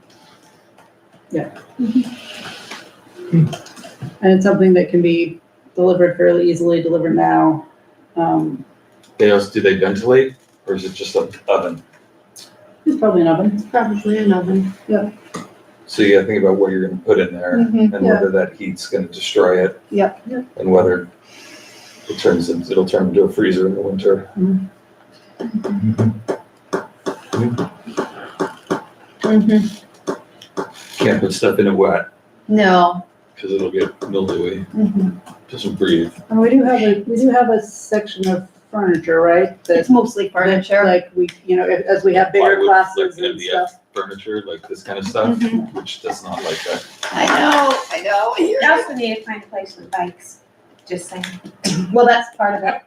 it's something that can be delivered fairly easily, delivered now. Do they ventilate, or is it just an oven? It's probably an oven. It's probably an oven. So you gotta think about what you're gonna put in there, and whether that heat's gonna destroy it. Yep. And whether it'll turn into a freezer in the winter. Can't put stuff in it wet, No. because it'll get mildewy, doesn't breathe. And we do have a section of furniture, right? It's mostly furniture. Like as we have bigger Plywood, classes like and MDF stuff. furniture, like this kind of stuff, which does not like that. I know. We also need to find a place with bikes, just saying. Well, that's part of it.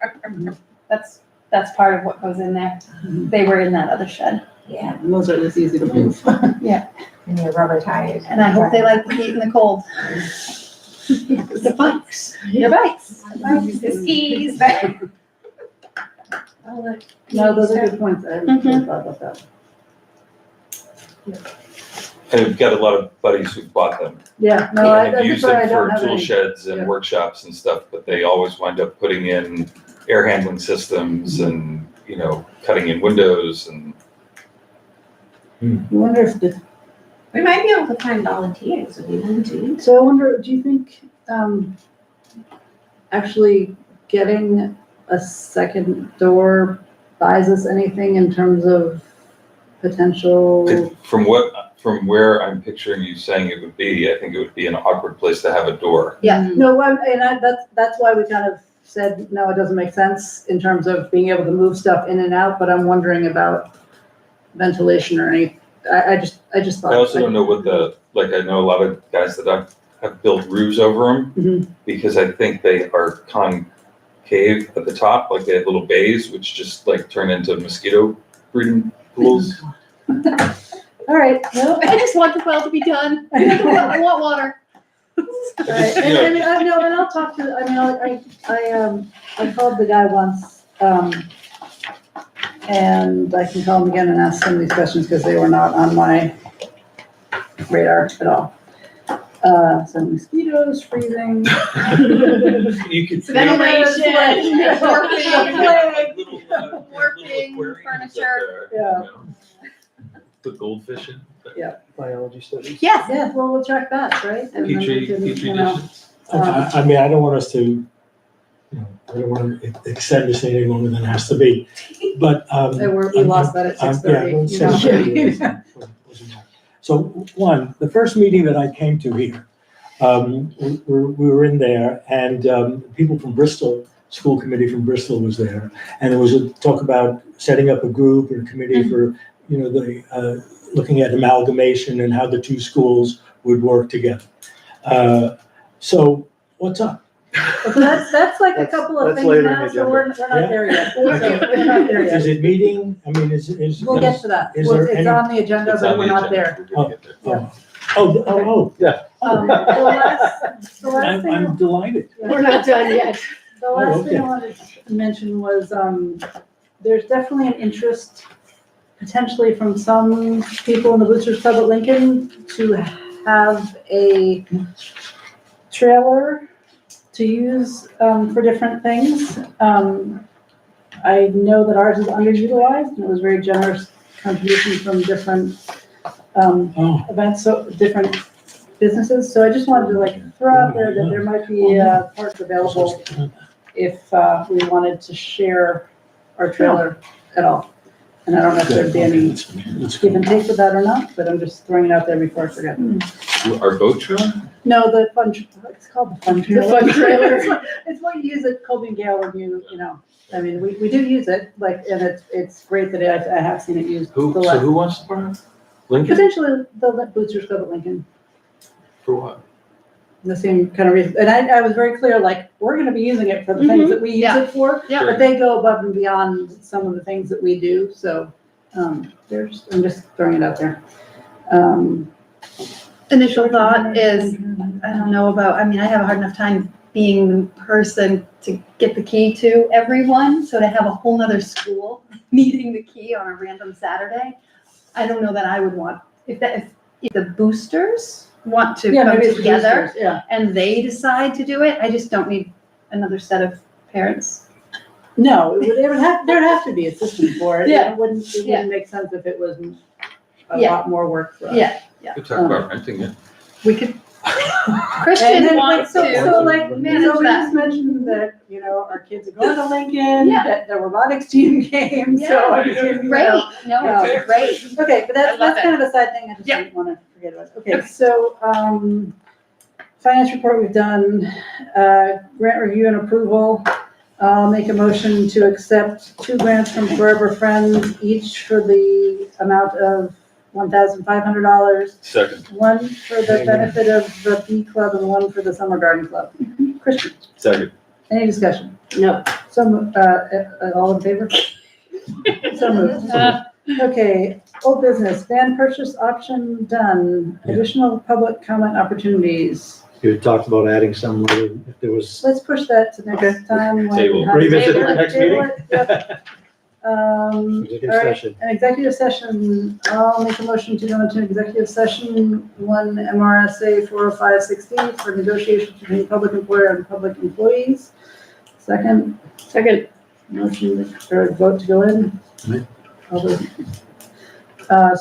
That's part of what goes in there. They were in that other shed. Yeah, And those are less easy to move. and your rubber tires. And I hope they like the heat and the cold. The bikes. Your bikes. The skis. No, those are good points. I haven't really thought about that. And we've got a lot of buddies who've bought them. Yeah, no, And have used them for have tool any. sheds and Yeah. workshops and stuff, but they always wind up putting in air handling systems and, cutting in windows and. I wonder if the, We might be able to find volunteers if we want to. so I wonder, do you think, actually getting a second door buys us anything in terms of potential. From where I'm picturing you saying it would be, I think it would be an awkward place to have a door. Yeah, no, that's why we kind of said, no, it doesn't make sense in terms of being able to move stuff in and out, but I'm wondering about ventilation or any, I just thought. I also don't know what I know a lot of guys that have built roofs over them Mhm. because I think they are concave at the top, like they have little bays, which just like turn into mosquito breeding pools. All right, well, I just want the well to be done. I want water. all right, and I mean, I know, and I'll talk to, I mean, I called the guy once, and I can call him again and ask some of these questions because they were not on my radar at all. Some mosquitoes, freezing. You could Ventilation, like little warping, aquariums furniture. up there, Yeah. you know. Put goldfish in. Biology studies. Yes. Yeah, well, we'll track that, right? And then we Petri can, dishes. I mean, I don't want us to, I don't want to extend this any longer than it has to be, but. We lost that at 6:30. Yeah, 6:30. So one, the first meeting that I came to here, we were in there and people from Bristol, school committee from Bristol was there. And there was a talk about setting up a group or a committee for, looking at amalgamation and how the two schools would work together. So what's up? So that's like a couple of That's things later in the now, so agenda. we're not there yet. So Okay. we're not there Is yet. it meeting? I mean, is. We'll get to that. Is there It's any- on the agenda, It's but on we're the not agenda. there. We're gonna get there. Oh, Yeah. The last I'm thing, delighted. We're not done yet. the last thing I okay. wanted to mention was, there's definitely an interest potentially from some people in the Boosters Club at Lincoln to have a trailer to use for different things. I know that ours is underutilized, and it was very generous contribution from different Oh, events, so different businesses. So I just wanted to throw out there that there might be parts available if we wanted to share our trailer at all. And I don't know if there'd be any give and take with that or not, but I'm just throwing it out there before I forget. Our boat trailer? No, the fun, it's called the fun trailer. The fun trailer. It's what you use at Colby and Gale when I mean, we do use it, and it's great that I have seen it used. Who wants to borrow? Lincoln? Potentially the Boosters Club at Lincoln, For what? the same kind of reason. And I was very clear, we're gonna be using it for the things that we use Yeah. it for. Yeah. But they go above and beyond some of the things that we do, so, I'm just throwing it out there. Initial thought is, I don't know about, I have a hard enough time being the person to get the key to everyone, so to have a whole nother school needing the key on a random Saturday, I don't know that I would want, if the boosters want to Yeah, come maybe it's together Boosters, yeah. and they decide to do it, I just don't need another set of parents. No, there'd have to be a system for it. Yeah. It wouldn't Yeah. make sense if it was a Yeah. lot more work for us. Yeah, We talk about renting it. we could. And Christian then, wants so to manage we that. just mentioned that, our kids are going to Lincoln, Yeah. that the robotics team came, so. Yeah. I mean, Great, no, Yeah. great. Okay, but I love that's it. kind of a side thing, I just Yeah. didn't want to forget about. Okay, so, finance report we've done, grant review and approval. I'll make a motion to accept 2 grants from Forever Friends, each for the amount of $1,500. Second. One for the benefit of the Bee Club and one for the Summer Garden Club. Christian, Second. any discussion? No. Some, all in favor? So moved. Okay, old business, van purchase option done, additional public comment opportunities. You had talked about adding some, if there was. Let's push that to next time. when- Table. Revisit it next Table meeting? it, yep. Executive All right, session. an executive session, I'll make a motion to go into an executive session, 1 MRSA 405-16 for negotiations between public employer and public employees. Second, motion or vote to go in. Right. All those-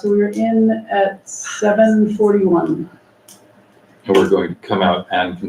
So we're in at 7:41. And we're going to come out and conduct